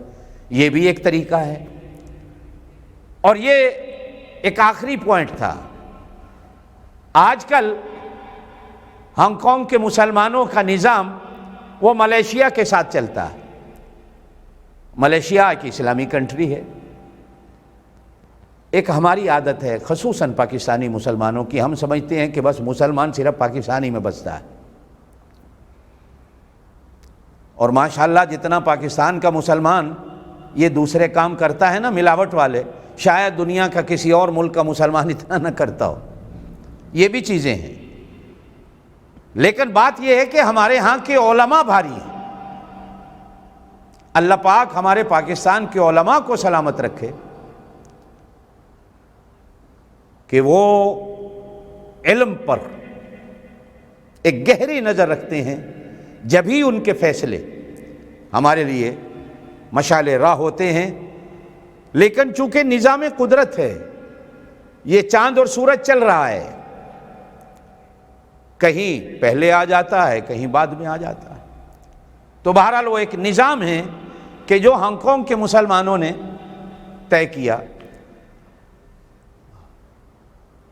یہ بھی ایک طریقہ ہے۔ اور یہ ایک آخری پوائنٹ تھا، آج کل ہانگ کانگ کے مسلمانوں کا نظام وہ ملیشیا کے ساتھ چلتا ہے۔ ملیشیا ایک اسلامی کنٹری ہے۔ ایک ہماری عادت ہے خصوصاً پاکستانی مسلمانوں کی، ہم سمجھتے ہیں کہ بس مسلمان صرف پاکستانی میں بستا ہے، اور ماشاءاللہ جتنا پاکستان کا مسلمان یہ دوسرے کام کرتا ہے نا ملاوٹ والے، شاید دنیا کا کسی اور ملک کا مسلمان اتنا نہ کرتا ہو۔ یہ بھی چیزیں ہیں، لیکن بات یہ ہے کہ ہمارے ہاں کے علماء بھاری ہیں۔ اللہ پاک ہمارے پاکستان کے علماء کو سلامت رکھے کہ وہ علم پر ایک گہری نظر رکھتے ہیں، جبھی ان کے فیصلے ہمارے لیے مشعل راہ ہوتے ہیں۔ لیکن چونکہ نظام قدرت ہے، یہ چاند اور سورج چل رہا ہے، کہیں پہلے آ جاتا ہے کہیں بعد میں آ جاتا ہے، تو بہرحال وہ ایک نظام ہے کہ جو ہانگ کانگ کے مسلمانوں نے طے کیا۔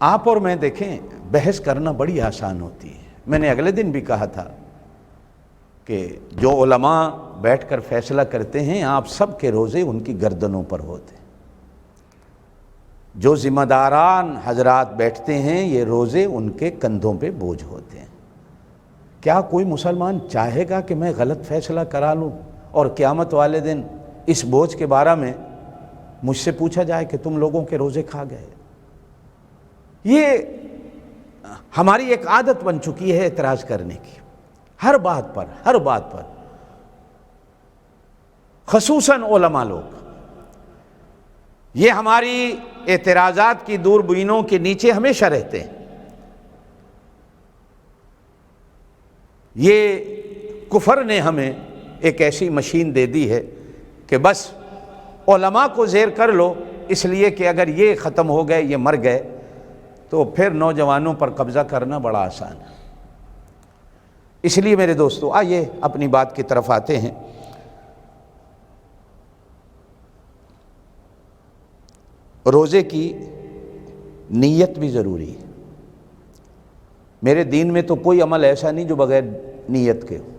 آپ اور میں دیکھیں بحث کرنا بڑی آسان ہوتی ہے، میں نے اگلے دن بھی کہا تھا کہ جو علماء بیٹھ کر فیصلہ کرتے ہیں آپ سب کے روزے ان کی گردنوں پر ہوتے ہیں، جو ذمہ داران حضرات بیٹھتے ہیں یہ روزے ان کے کندھوں پہ بوجھ ہوتے ہیں۔ کیا کوئی مسلمان چاہے گا کہ میں غلط فیصلہ کرا لوں اور قیامت والے دن اس بوجھ کے بارے میں مجھ سے پوچھا جائے کہ تم لوگوں کے روزے کھا گئے؟ یہ ہماری ایک عادت بن چکی ہے اعتراض کرنے کی، ہر بات پر خصوصاً علماء لوگ یہ ہماری اعتراضات کی دوربینوں کے نیچے ہمیشہ رہتے ہیں۔ یہ کفر نے ہمیں ایک ایسی مشین دے دی ہے کہ بس علماء کو زیر کر لو، اس لیے کہ اگر یہ ختم ہو گئے، یہ مر گئے، تو پھر نوجوانوں پر قبضہ کرنا بڑا آسان ہے۔ اس لیے میرے دوستو، آئیے اپنی بات کی طرف آتے ہیں۔ روزے کی نیت بھی ضروری ہے۔ میرے دین میں تو کوئی عمل ایسا نہیں جو بغیر نیت کے ہو۔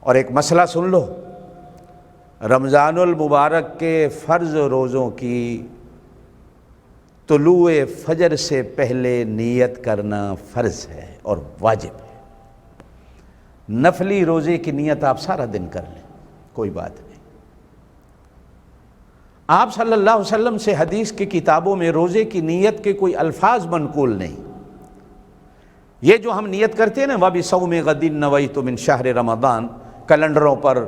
اور ایک مسئلہ سن لو، رمضان المبارک کے فرض روزوں کی طلوع فجر سے پہلے نیت کرنا فرض ہے اور واجب ہے۔ نفلی روزے کی نیت آپ سارا دن کر لیں، کوئی بات نہیں۔ آپ صلی اللہ علیہ وسلم سے حدیث کی کتابوں میں روزے کی نیت کے کوئی الفاظ منقول نہیں۔ یہ جو ہم نیت کرتے ہیں نا، وَبِصَوْمِ غَدٍ نَوَيْتُ مِنْ شَهْرِ رمضان، کیلنڈروں پر،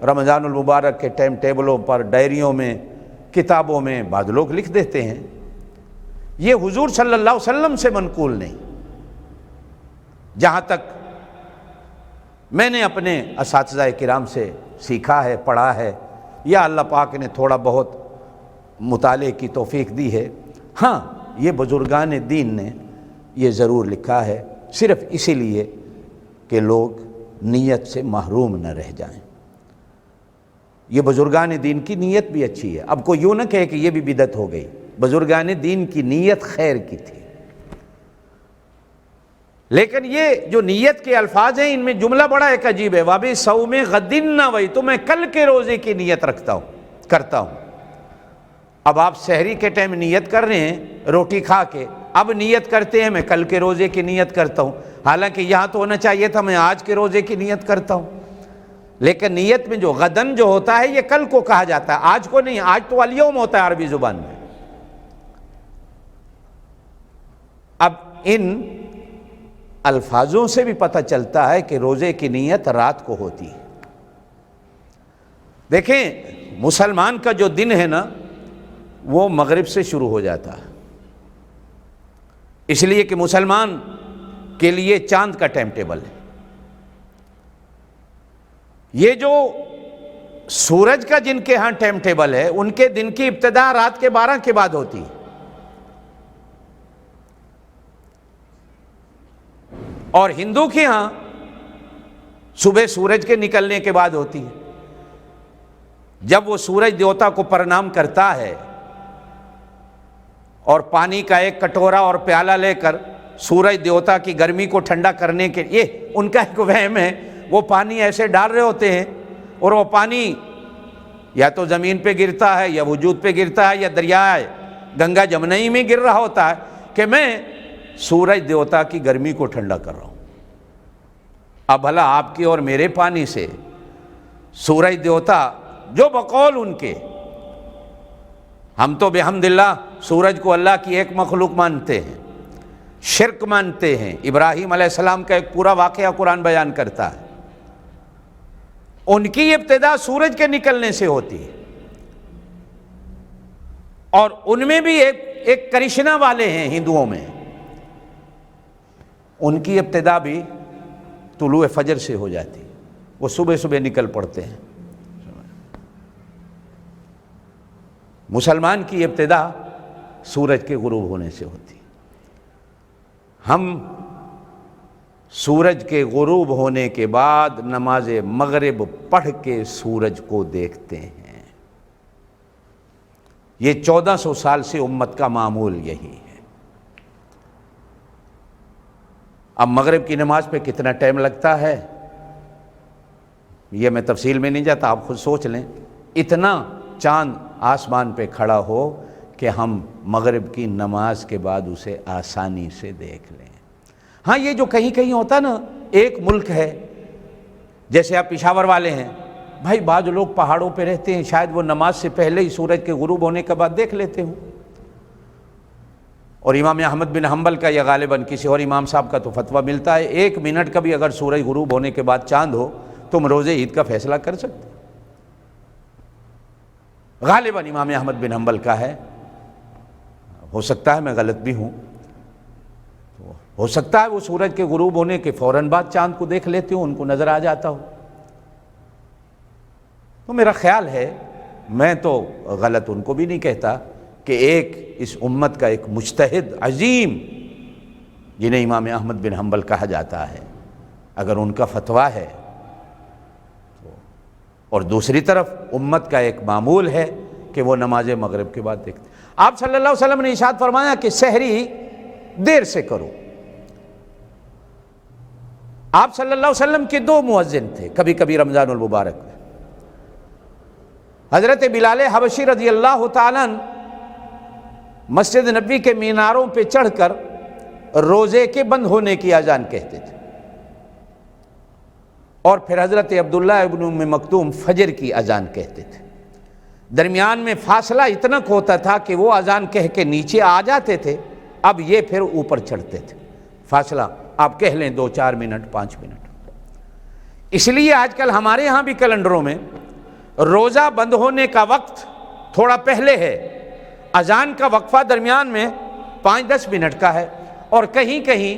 رمضان المبارک کے ٹائم ٹیبلوں پر، ڈائریوں میں، کتابوں میں بعض لوگ لکھ دیتے ہیں، یہ حضور صلی اللہ علیہ وسلم سے منقول نہیں۔ جہاں تک میں نے اپنے اساتذہ کرام سے سیکھا ہے، پڑھا ہے، یا اللہ پاک نے تھوڑا بہت مطالعے کی توفیق دی ہے، ہاں یہ بزرگان دین نے یہ ضرور لکھا ہے، صرف اسی لیے کہ لوگ نیت سے محروم نہ رہ جائیں۔ یہ بزرگان دین کی نیت بھی اچھی ہے۔ اب کوئی یوں نہ کہے کہ یہ بھی بدعت ہو گئی، بزرگان دین کی نیت خیر کی تھی۔ لیکن یہ جو نیت کے الفاظ ہیں، ان میں جملہ بڑا ایک عجیب ہے، وَبِصَوْمِ غَدٍ نَوَيْتُ، تو میں کل کے روزے کی نیت کرتا ہوں۔ اب آپ سحری کے ٹائم نیت کر رہے ہیں روٹی کھا کے، اب نیت کرتے ہیں میں کل کے روزے کی نیت کرتا ہوں، حالانکہ یہاں تو ہونا چاہیے تھا میں آج کے روزے کی نیت کرتا ہوں۔ لیکن نیت میں جو غدن جو ہوتا ہے، یہ کل کو کہا جاتا ہے، آج کو نہیں۔ آج تو الیوم ہوتا ہے عربی زبان میں۔ اب ان الفاظوں سے بھی پتہ چلتا ہے کہ روزے کی نیت رات کو ہوتی ہے۔ دیکھیں، مسلمان کا جو دن ہے نا، وہ مغرب سے شروع ہو جاتا ہے، اس لیے کہ مسلمان کے لیے چاند کا ٹائم ٹیبل ہے۔ یہ جو سورج کا جن کے ہاں ٹائم ٹیبل ہے، ان کے دن کی ابتدا رات کے 12 کے بعد ہوتی ہے، اور ہندو کے ہاں صبح سورج کے نکلنے کے بعد ہوتی ہے۔ جب وہ سورج دیوتا کو پرنام کرتا ہے اور پانی کا ایک کٹورا اور پیالہ لے کر سورج دیوتا کی گرمی کو ٹھنڈا کرنے کے لیے، ان کا ایک وہم ہے، وہ پانی ایسے ڈال رہے ہوتے ہیں اور وہ پانی یا تو زمین پہ گرتا ہے یا وجود پہ گرتا ہے یا دریائے گنگا جمنئی میں گر رہا ہوتا ہے کہ میں سورج دیوتا کی گرمی کو ٹھنڈا کر رہا ہوں۔ اب بھلا آپ کی اور میرے پانی سے سورج دیوتا، جو بقول ان کے، ہم تو بحمداللہ سورج کو اللہ کی ایک مخلوق مانتے ہیں، شرک مانتے ہیں۔ ابراہیم علیہ السلام کا ایک پورا واقعہ قرآن بیان کرتا ہے، ان کی ابتدا سورج کے نکلنے سے ہوتی ہے، اور ان میں بھی ایک کرشنا والے ہیں ہندوؤں میں، ان کی ابتدا بھی طلوع فجر سے ہو جاتی ہے، وہ صبح صبح نکل پڑتے ہیں۔ مسلمان کی ابتدا سورج کے غروب ہونے سے ہوتی ہے۔ ہم سورج کے غروب ہونے کے بعد نماز مغرب پڑھ کے سورج کو دیکھتے ہیں۔ یہ 1400 سال سے امت کا معمول یہی ہے۔ اب مغرب کی نماز پہ کتنا ٹائم لگتا ہے یہ میں تفصیل میں نہیں جاتا، آپ خود سوچ لیں۔ اتنا چاند آسمان پہ کھڑا ہو کہ ہم مغرب کی نماز کے بعد اسے آسانی سے دیکھ لیں۔ ہاں یہ جو کہیں کہیں ہوتا نا، ایک ملک ہے، جیسے آپ پشاور والے ہیں، بھائی بعض لوگ پہاڑوں پہ رہتے ہیں، شاید وہ نماز سے پہلے ہی سورج کے غروب ہونے کے بعد دیکھ لیتے ہوں، اور امام احمد بن حنبل کا یا غالباً کسی اور امام صاحب کا تو فتویٰ ملتا ہے 1 منٹ کا بھی اگر سورج غروب ہونے کے بعد چاند ہو تم روزے عید کا فیصلہ کر سکتے۔ غالباً امام احمد بن حنبل کا ہے، ہو سکتا ہے میں غلط بھی ہوں، ہو سکتا ہے وہ سورج کے غروب ہونے کے فوراً بعد چاند کو دیکھ لیتے ہوں، ان کو نظر آ جاتا ہو۔ تو میرا خیال ہے میں تو غلط ان کو بھی نہیں کہتا کہ ایک اس امت کا ایک مجتہد عظیم جنہیں امام احمد بن حنبل کہا جاتا ہے، اگر ان کا فتویٰ ہے، اور دوسری طرف امت کا ایک معمول ہے کہ وہ نماز مغرب کے بعد دیکھتے. آپ صلی اللہ علیہ وسلم نے ارشاد فرمایا کہ سحری دیر سے کرو. آپ صلی اللہ علیہ وسلم کے 2 مؤذن تھے کبھی کبھی رمضان المبارک میں. حضرت بلال حبشی رضی اللہ تعالیٰ مسجد نبوی کے میناروں پہ چڑھ کر روزے کے بند ہونے کی اذان کہتے تھے، اور پھر حضرت عبداللہ ابن ام مکتوم فجر کی اذان کہتے تھے. درمیان میں فاصلہ اتنا ہوتا تھا کہ وہ اذان کہہ کے نیچے آ جاتے تھے، اب یہ پھر اوپر چڑھتے تھے. فاصلہ آپ کہہ لیں 2-4 منٹ 5 منٹ. اس لیے آج کل ہمارے ہاں بھی کیلنڈروں میں روزہ بند ہونے کا وقت تھوڑا پہلے ہے، اذان کا وقفہ درمیان میں 5-10 منٹ کا ہے، اور کہیں کہیں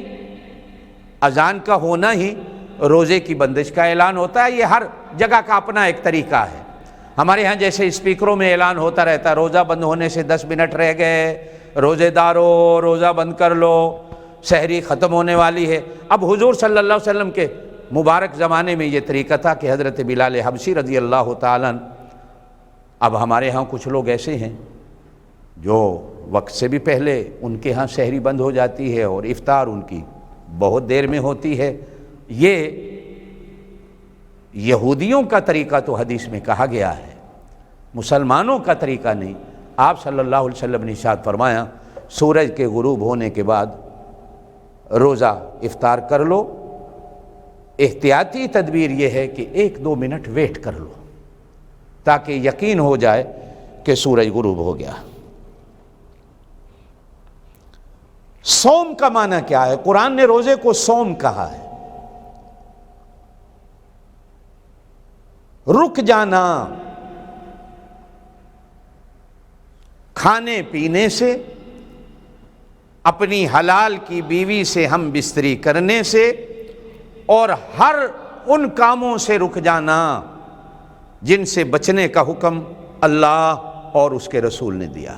اذان کا ہونا ہی روزے کی بندش کا اعلان ہوتا ہے. یہ ہر جگہ کا اپنا ایک طریقہ ہے. ہمارے ہاں جیسے اسپیکروں میں اعلان ہوتا رہتا ہے روزہ بند ہونے سے 10 منٹ رہ گئے، روزے دارو روزہ بند کر لو، سحری ختم ہونے والی ہے. اب حضور صلی اللہ علیہ وسلم کے مبارک زمانے میں یہ طریقہ تھا کہ حضرت بلال حبشی رضی اللہ تعالیٰ. اب ہمارے ہاں کچھ لوگ ایسے ہیں جو وقت سے بھی پہلے ان کے ہاں سحری بند ہو جاتی ہے اور افطار ان کی بہت دیر میں ہوتی ہے. یہ یہودیوں کا طریقہ تو حدیث میں کہا گیا ہے، مسلمانوں کا طریقہ نہیں. آپ صلی اللہ علیہ وسلم نے ارشاد فرمایا سورج کے غروب ہونے کے بعد روزہ افطار کر لو. احتیاطی تدبیر یہ ہے کہ 1-2 منٹ ویٹ کر لو تاکہ یقین ہو جائے کہ سورج غروب ہو گیا. صوم کا معنی کیا ہے؟ قرآن نے روزے کو صوم کہا ہے. رک جانا کھانے پینے سے، اپنی حلال کی بیوی سے ہم بستری کرنے سے، اور ہر ان کاموں سے رک جانا جن سے بچنے کا حکم اللہ اور اس کے رسول نے دیا.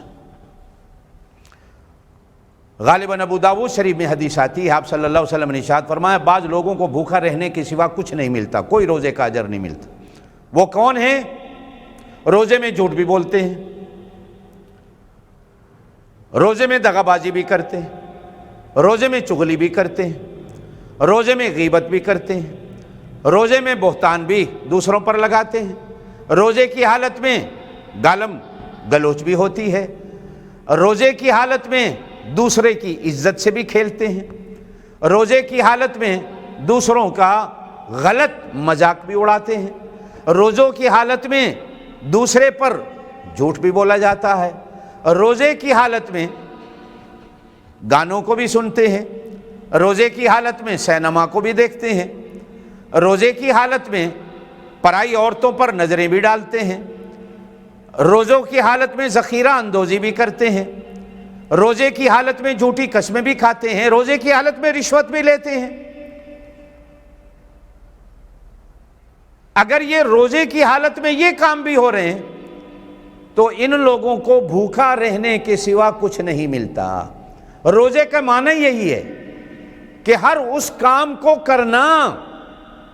غالباً ابو داؤد شریف میں حدیث آتی ہے، آپ صلی اللہ علیہ وسلم نے ارشاد فرمایا بعض لوگوں کو بھوکا رہنے کے سوا کچھ نہیں ملتا، کوئی روزے کا اجر نہیں ملتا. وہ کون ہیں؟ روزے میں جھوٹ بھی بولتے ہیں، روزے میں دغا بازی بھی کرتے ہیں، روزے میں چغلی بھی کرتے ہیں، روزے میں غیبت بھی کرتے ہیں، روزے میں بہتان بھی دوسروں پر لگاتے ہیں، روزے کی حالت میں گالم گلوچ بھی ہوتی ہے، روزے کی حالت میں دوسرے کی عزت سے بھی کھیلتے ہیں، روزے کی حالت میں دوسروں کا غلط مذاق بھی اڑاتے ہیں، روزوں کی حالت میں دوسرے پر جھوٹ بھی بولا جاتا ہے، روزے کی حالت میں گانوں کو بھی سنتے ہیں، روزے کی حالت میں سینما کو بھی دیکھتے ہیں، روزے کی حالت میں پرائی عورتوں پر نظریں بھی ڈالتے ہیں، روزوں کی حالت میں ذخیرہ اندوزی بھی کرتے ہیں، روزے کی حالت میں جھوٹی قسمیں بھی کھاتے ہیں، روزے کی حالت میں رشوت بھی لیتے ہیں. اگر یہ روزے کی حالت میں یہ کام بھی ہو رہے ہیں تو ان لوگوں کو بھوکا رہنے کے سوا کچھ نہیں ملتا. روزے کا معنی یہی ہے کہ ہر اس کام کو کرنا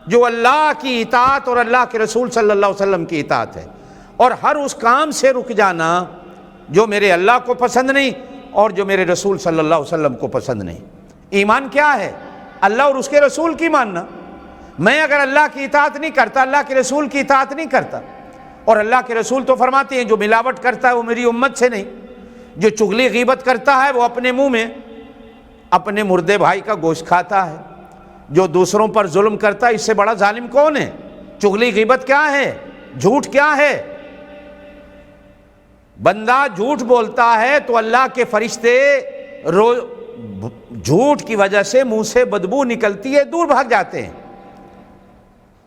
جو اللہ کی اطاعت اور اللہ کے رسول صلی اللہ علیہ وسلم کی اطاعت ہے، اور ہر اس کام سے رک جانا جو میرے اللہ کو پسند نہیں اور جو میرے رسول صلی اللہ علیہ وسلم کو پسند نہیں. ایمان کیا ہے؟ اللہ اور اس کے رسول کی ماننا. میں اگر اللہ کی اطاعت نہیں کرتا، اللہ کے رسول کی اطاعت نہیں کرتا، اور اللہ کے رسول تو فرماتے ہیں جو ملاوٹ کرتا ہے وہ میری امت سے نہیں، جو چغلی غیبت کرتا ہے وہ اپنے منہ میں اپنے مردے بھائی کا گوشت کھاتا ہے، جو دوسروں پر ظلم کرتا ہے اس سے بڑا ظالم کون ہے؟ چغلی غیبت کیا ہے؟ جھوٹ کیا ہے؟ بندہ جھوٹ بولتا ہے تو اللہ کے فرشتے جھوٹ کی وجہ سے منہ سے بدبو نکلتی ہے دور بھاگ جاتے ہیں.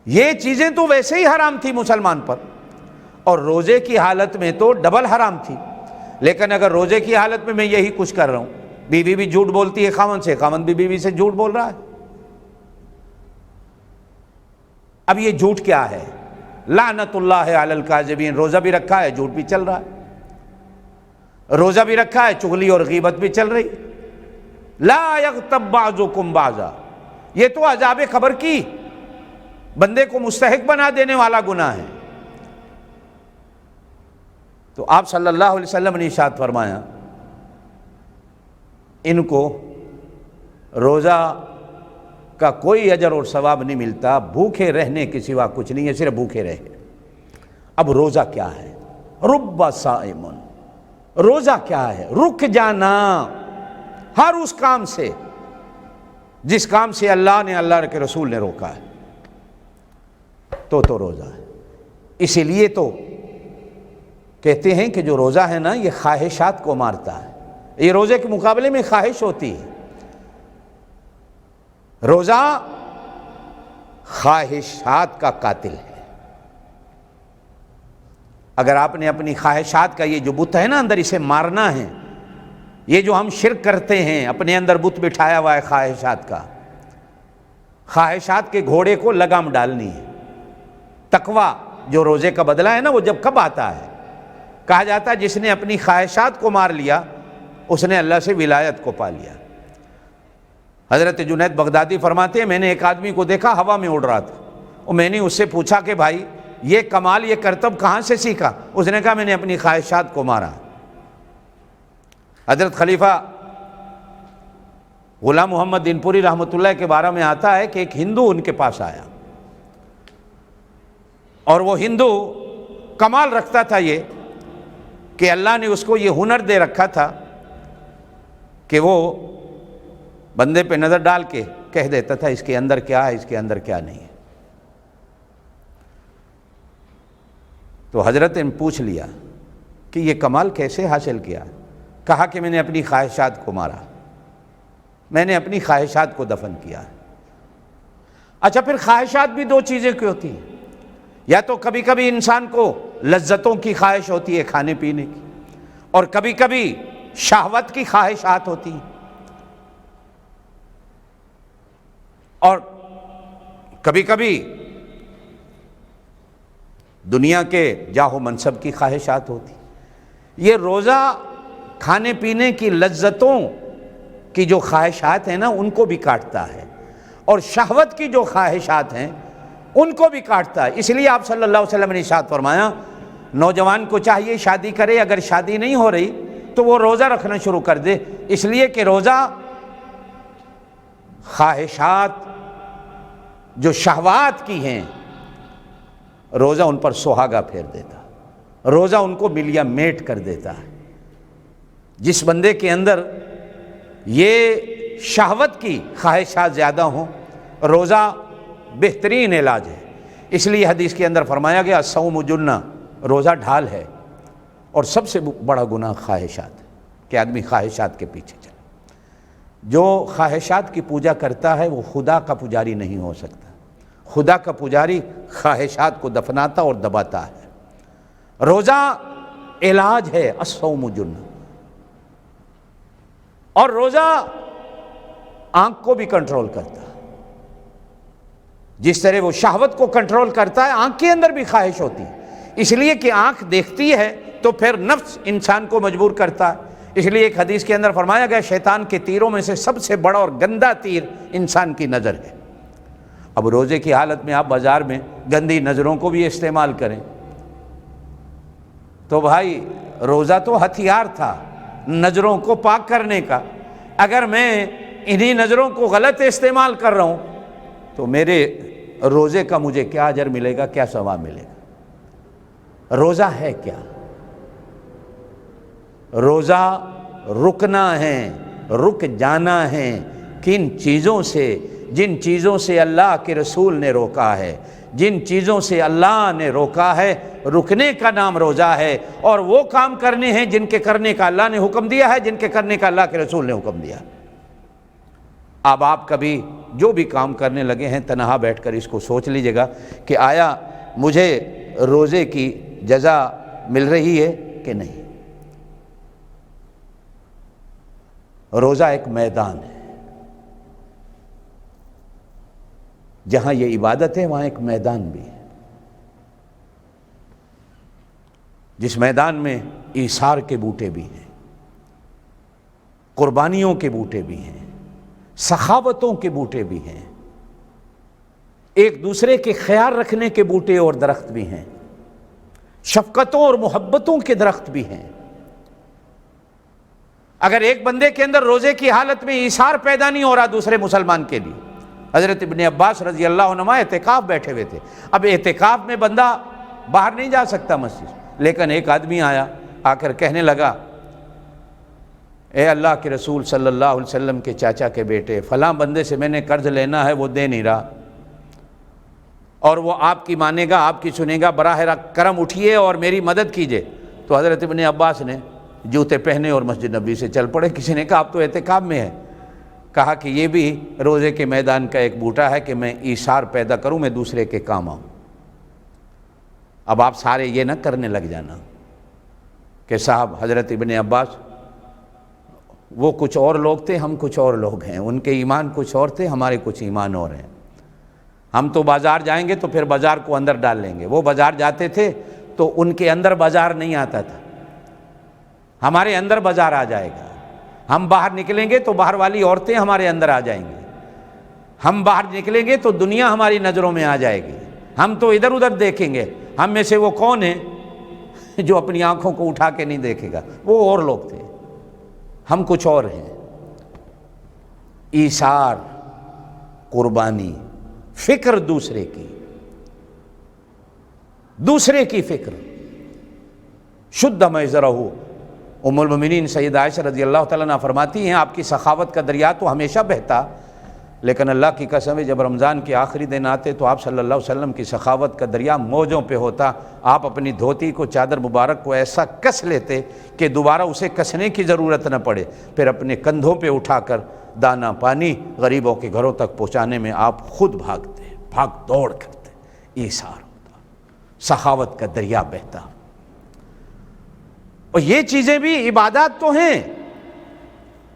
یہ چیزیں تو ویسے ہی حرام تھی مسلمان پر، اور روزے کی حالت میں تو ڈبل حرام تھی. لیکن اگر روزے کی حالت میں یہی کچھ کر رہا ہوں، بیوی بھی جھوٹ بولتی ہے خاوند سے، خاوند بھی بیوی سے جھوٹ بول رہا ہے. اب یہ جھوٹ کیا ہے؟ لعنت اللہ علی الکاذبین، روزہ بھی رکھا ہے جھوٹ بھی چل رہا ہے، روزہ بھی رکھا ہے چغلی اور غیبت بھی چل رہی، لا یغتب بعضکم بعضا، یہ تو عذاب قبر کی بندے کو مستحق بنا دینے والا گناہ ہے۔ تو آپ صلی اللہ علیہ وسلم نے ارشاد فرمایا ان کو روزہ کا کوئی اجر اور ثواب نہیں ملتا، بھوکے رہنے کے سوا کچھ نہیں ہے، صرف بھوکے رہے۔ اب روزہ کیا ہے؟ رب صائم، روزہ کیا ہے؟ رک جانا ہر اس کام سے جس کام سے اللہ نے، اللہ کے رسول نے روکا ہے، تو روزہ ہے۔ اسی لیے تو کہتے ہیں کہ جو روزہ ہے نا یہ خواہشات کو مارتا ہے، یہ روزے کے مقابلے میں خواہش ہوتی ہے۔ روزہ خواہشات کا قاتل ہے۔ اگر آپ نے اپنی خواہشات کا یہ جو بت ہے نا اندر، اسے مارنا ہے، یہ جو ہم شرک کرتے ہیں اپنے اندر بت بٹھایا ہوا ہے خواہشات کا، خواہشات کے گھوڑے کو لگام ڈالنی ہے۔ تقویٰ جو روزے کا بدلہ ہے نا وہ جب کب آتا ہے؟ کہا جاتا ہے جس نے اپنی خواہشات کو مار لیا اس نے اللہ سے ولایت کو پا لیا۔ حضرت جنید بغدادی فرماتے ہیں میں نے ایک آدمی کو دیکھا ہوا میں اڑ رہا تھا، اور میں نے اس سے پوچھا کہ بھائی یہ کمال، یہ کرتب کہاں سے سیکھا؟ اس نے کہا میں نے اپنی خواہشات کو مارا۔ حضرت خلیفہ غلام محمد دین پوری رحمۃ اللہ کے بارے میں آتا ہے کہ ایک ہندو ان کے پاس آیا، اور وہ ہندو کمال رکھتا تھا یہ کہ اللہ نے اس کو یہ ہنر دے رکھا تھا کہ وہ بندے پہ نظر ڈال کے کہہ دیتا تھا اس کے اندر کیا ہے، اس کے اندر کیا نہیں ہے۔ تو حضرت نے پوچھ لیا کہ یہ کمال کیسے حاصل کیا؟ کہا کہ میں نے اپنی خواہشات کو مارا، میں نے اپنی خواہشات کو دفن کیا۔ اچھا پھر خواہشات بھی دو چیزیں کی ہوتی ہیں، یا تو کبھی کبھی انسان کو لذتوں کی خواہش ہوتی ہے کھانے پینے کی، اور کبھی کبھی شہوت کی خواہشات ہوتی ہیں، اور کبھی کبھی دنیا کے جاہ و منصب کی خواہشات ہوتی۔ یہ روزہ کھانے پینے کی لذتوں کی جو خواہشات ہیں نا ان کو بھی کاٹتا ہے، اور شہوت کی جو خواہشات ہیں ان کو بھی کاٹتا ہے۔ اس لیے آپ صلی اللہ علیہ وسلم نے ارشاد فرمایا نوجوان کو چاہیے شادی کرے، اگر شادی نہیں ہو رہی تو وہ روزہ رکھنا شروع کر دے، اس لیے کہ روزہ خواہشات جو شہوات کی ہیں، روزہ ان پر سہاگا پھیر دیتا، روزہ ان کو ملیا میٹ کر دیتا ہے۔ جس بندے کے اندر یہ شہوت کی خواہشات زیادہ ہوں، روزہ بہترین علاج ہے۔ اس لیے حدیث کے اندر فرمایا گیا الصوم جنہ، روزہ ڈھال ہے، اور سب سے بڑا گناہ خواہشات ہے کہ آدمی خواہشات کے پیچھے چلے۔ جو خواہشات کی پوجا کرتا ہے وہ خدا کا پجاری نہیں ہو سکتا۔ خدا کا پجاری خواہشات کو دفناتا اور دباتا ہے۔ روزہ علاج ہے، الصوم جنہ۔ اور روزہ آنکھ کو بھی کنٹرول کرتا ہے، جس طرح وہ شہوت کو کنٹرول کرتا ہے، آنکھ کے اندر بھی خواہش ہوتی ہے، اس لیے کہ آنکھ دیکھتی ہے تو پھر نفس انسان کو مجبور کرتا ہے۔ اس لیے ایک حدیث کے اندر فرمایا گیا شیطان کے تیروں میں سے سب سے بڑا اور گندا تیر انسان کی نظر ہے۔ اب روزے کی حالت میں آپ بازار میں گندی نظروں کو بھی استعمال کریں تو بھائی روزہ تو ہتھیار تھا نظروں کو پاک کرنے کا، اگر میں انہی نظروں کو غلط استعمال کر رہا ہوں تو میرے روزے کا مجھے کیا اجر ملے گا، کیا ثواب ملے گا؟ روزہ ہے کیا؟ روزہ رکنا ہے، رک جانا ہے کن چیزوں سے؟ جن چیزوں سے اللہ کے رسول نے روکا ہے، جن چیزوں سے اللہ نے روکا ہے، رکنے کا نام روزہ ہے۔ اور وہ کام کرنے ہیں جن کے کرنے کا اللہ نے حکم دیا ہے، جن کے کرنے کا اللہ کے رسول نے حکم دیا۔ اب آپ کبھی جو بھی کام کرنے لگے ہیں تنہا بیٹھ کر اس کو سوچ لیجئے گا کہ آیا مجھے روزے کی جزا مل رہی ہے کہ نہیں۔ روزہ ایک میدان ہے، جہاں یہ عبادت ہے وہاں ایک میدان بھی ہے۔ جس میدان میں ایثار کے بوٹے بھی ہیں، قربانیوں کے بوٹے بھی ہیں، سخاوتوں کے بوٹے بھی ہیں، ایک دوسرے کے خیال رکھنے کے بوٹے اور درخت بھی ہیں، شفقتوں اور محبتوں کے درخت بھی ہیں۔ اگر ایک بندے کے اندر روزے کی حالت میں ایثار پیدا نہیں ہو رہا دوسرے مسلمان کے لیے، حضرت ابن عباس رضی اللہ عنہما اعتکاف بیٹھے ہوئے تھے، اب اعتکاف میں بندہ باہر نہیں جا سکتا مسجد، لیکن ایک آدمی آیا، آ کر کہنے لگا، اے اللہ کے رسول صلی اللہ علیہ وسلم کے چاچا کے بیٹے، فلاں بندے سے میں نے قرض لینا ہے، وہ دے نہیں رہا، اور وہ آپ کی مانے گا، آپ کی سنے گا، براہ کرم اٹھیے اور میری مدد کیجئے۔ تو حضرت ابن عباس نے جوتے پہنے اور مسجد نبی سے چل پڑے۔ کسی نے کہا آپ تو اعتکاف میں ہے، کہا کہ یہ بھی روزے کے میدان کا ایک بوٹا ہے کہ میں ایثار پیدا کروں، میں دوسرے کے کام آؤں۔ اب آپ سارے یہ نہ کرنے لگ جانا کہ صاحب حضرت ابن عباس وہ کچھ اور لوگ تھے، ہم کچھ اور لوگ ہیں، ان کے ایمان کچھ اور تھے، ہمارے کچھ ایمان اور ہیں، ہم تو بازار جائیں گے تو پھر بازار کو اندر ڈال لیں گے، وہ بازار جاتے تھے تو ان کے اندر بازار نہیں آتا تھا، ہمارے اندر بازار آ جائے گا، ہم باہر نکلیں گے تو باہر والی عورتیں ہمارے اندر آ جائیں گی، ہم باہر نکلیں گے تو دنیا ہماری نظروں میں آ جائے گی، ہم تو ادھر ادھر دیکھیں گے، ہم میں سے وہ کون ہے جو اپنی آنکھوں کو اٹھا کے نہیں دیکھے گا، وہ اور لوگ تھے، ہم کچھ اور ہیں۔ ایثار، قربانی، فکر دوسرے کی فکر، شد میزرہ۔ ام المؤمنین سیدہ عائشہ رضی اللہ تعالیٰ عنہ فرماتی ہیں آپ کی سخاوت کا دریا تو ہمیشہ بہتا، لیکن اللہ کی قسم ہے جب رمضان کے آخری دن آتے تو آپ صلی اللہ علیہ وسلم کی سخاوت کا دریا موجوں پہ ہوتا، آپ اپنی دھوتی کو، چادر مبارک کو ایسا کس لیتے کہ دوبارہ اسے کسنے کی ضرورت نہ پڑے، پھر اپنے کندھوں پہ اٹھا کر دانا پانی غریبوں کے گھروں تک پہنچانے میں آپ خود بھاگتے، بھاگ دوڑ کرتے، ایثار ہوتا، سخاوت کا دریا بہتا۔ اور یہ چیزیں بھی عبادات تو ہیں،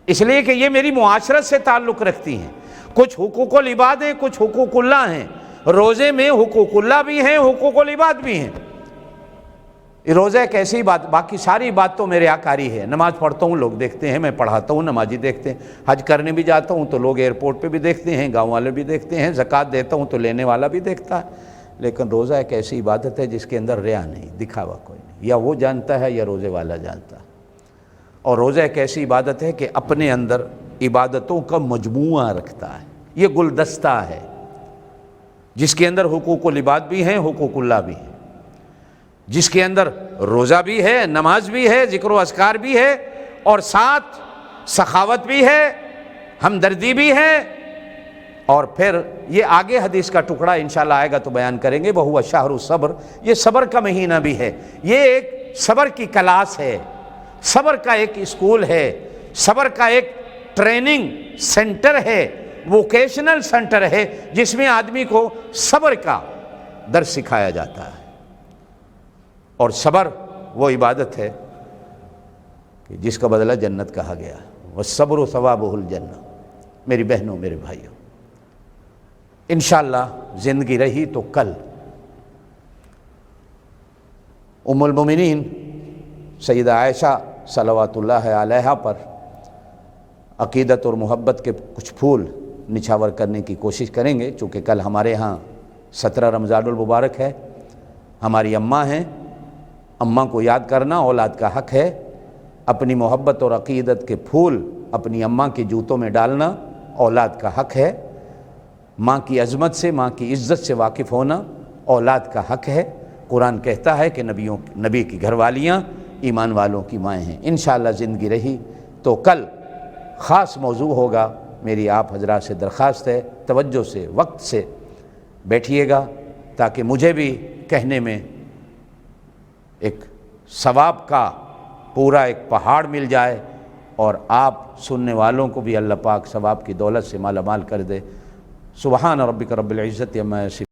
اس لیے کہ یہ میری معاشرت سے تعلق رکھتی ہیں، کچھ حقوق العباد ہیں، کچھ حقوق اللہ ہیں، روزے میں حقوق اللہ بھی ہیں، حقوق العباد بھی ہیں۔ روزہ ایک ایسی بات، باقی ساری بات تو میرے آکاری ہے، نماز پڑھتا ہوں لوگ دیکھتے ہیں، میں پڑھاتا ہوں نمازی دیکھتے ہیں، حج کرنے بھی جاتا ہوں تو لوگ ایئرپورٹ پہ بھی دیکھتے ہیں، گاؤں والے بھی دیکھتے ہیں، زکوٰۃ دیتا ہوں تو لینے والا بھی دیکھتا ہے، لیکن روزہ ایک ایسی عبادت ہے جس کے اندر ریا نہیں، دکھاوا کوئی نہیں، یا وہ جانتا ہے یا روزے والا جانتا ہے۔ اور روزہ ایک ایسی عبادت ہے کہ اپنے اندر عبادتوں کا مجموعہ رکھتا ہے، یہ گلدستہ ہے جس کے اندر حقوق العباد بھی ہیں، حقوق اللہ بھی ہیں، جس کے اندر روزہ بھی ہے، نماز بھی ہے، ذکر و اذکار بھی ہے، اور ساتھ سخاوت بھی ہے، ہمدردی بھی ہے، اور پھر یہ آگے حدیث کا ٹکڑا انشاءاللہ آئے گا تو بیان کریں گے، وَهُوَ شَهْرُ الصَّبْرِ، یہ صبر کا مہینہ بھی ہے، یہ ایک صبر کی کلاس ہے، صبر کا ایک اسکول ہے، صبر کا ایک ٹریننگ سینٹر ہے، ووکیشنل سینٹر ہے، جس میں آدمی کو صبر کا درس سکھایا جاتا ہے۔ اور صبر وہ عبادت ہے کہ جس کا بدلہ جنت کہا گیا، وَالصَّبْرُ ثَوَابُهُ الْجَنَّةُ۔ میری بہنوں، میرے بھائیوں، انشاءاللہ زندگی رہی تو کل ام المؤمنین سیدہ عائشہ صلوات اللہ علیہا پر عقیدت اور محبت کے کچھ پھول نچھاور کرنے کی کوشش کریں گے، چونکہ کل ہمارے ہاں 17 رمضان المبارک ہے، ہماری اماں ہیں، اماں کو یاد کرنا اولاد کا حق ہے، اپنی محبت اور عقیدت کے پھول اپنی اماں کے جوتوں میں ڈالنا اولاد کا حق ہے، ماں کی عظمت سے، ماں کی عزت سے واقف ہونا اولاد کا حق ہے۔ قرآن کہتا ہے کہ نبی کی گھر والیاں ایمان والوں کی مائیں ہیں۔ انشاءاللہ زندگی رہی تو کل خاص موضوع ہوگا، میری آپ حضرات سے درخواست ہے توجہ سے، وقت سے بیٹھیے گا تاکہ مجھے بھی کہنے میں ایک ثواب کا پورا ایک پہاڑ مل جائے، اور آپ سننے والوں کو بھی اللہ پاک ثواب کی دولت سے مالا مال کر دے۔ سبحان ربک رب العزت عما یصفون۔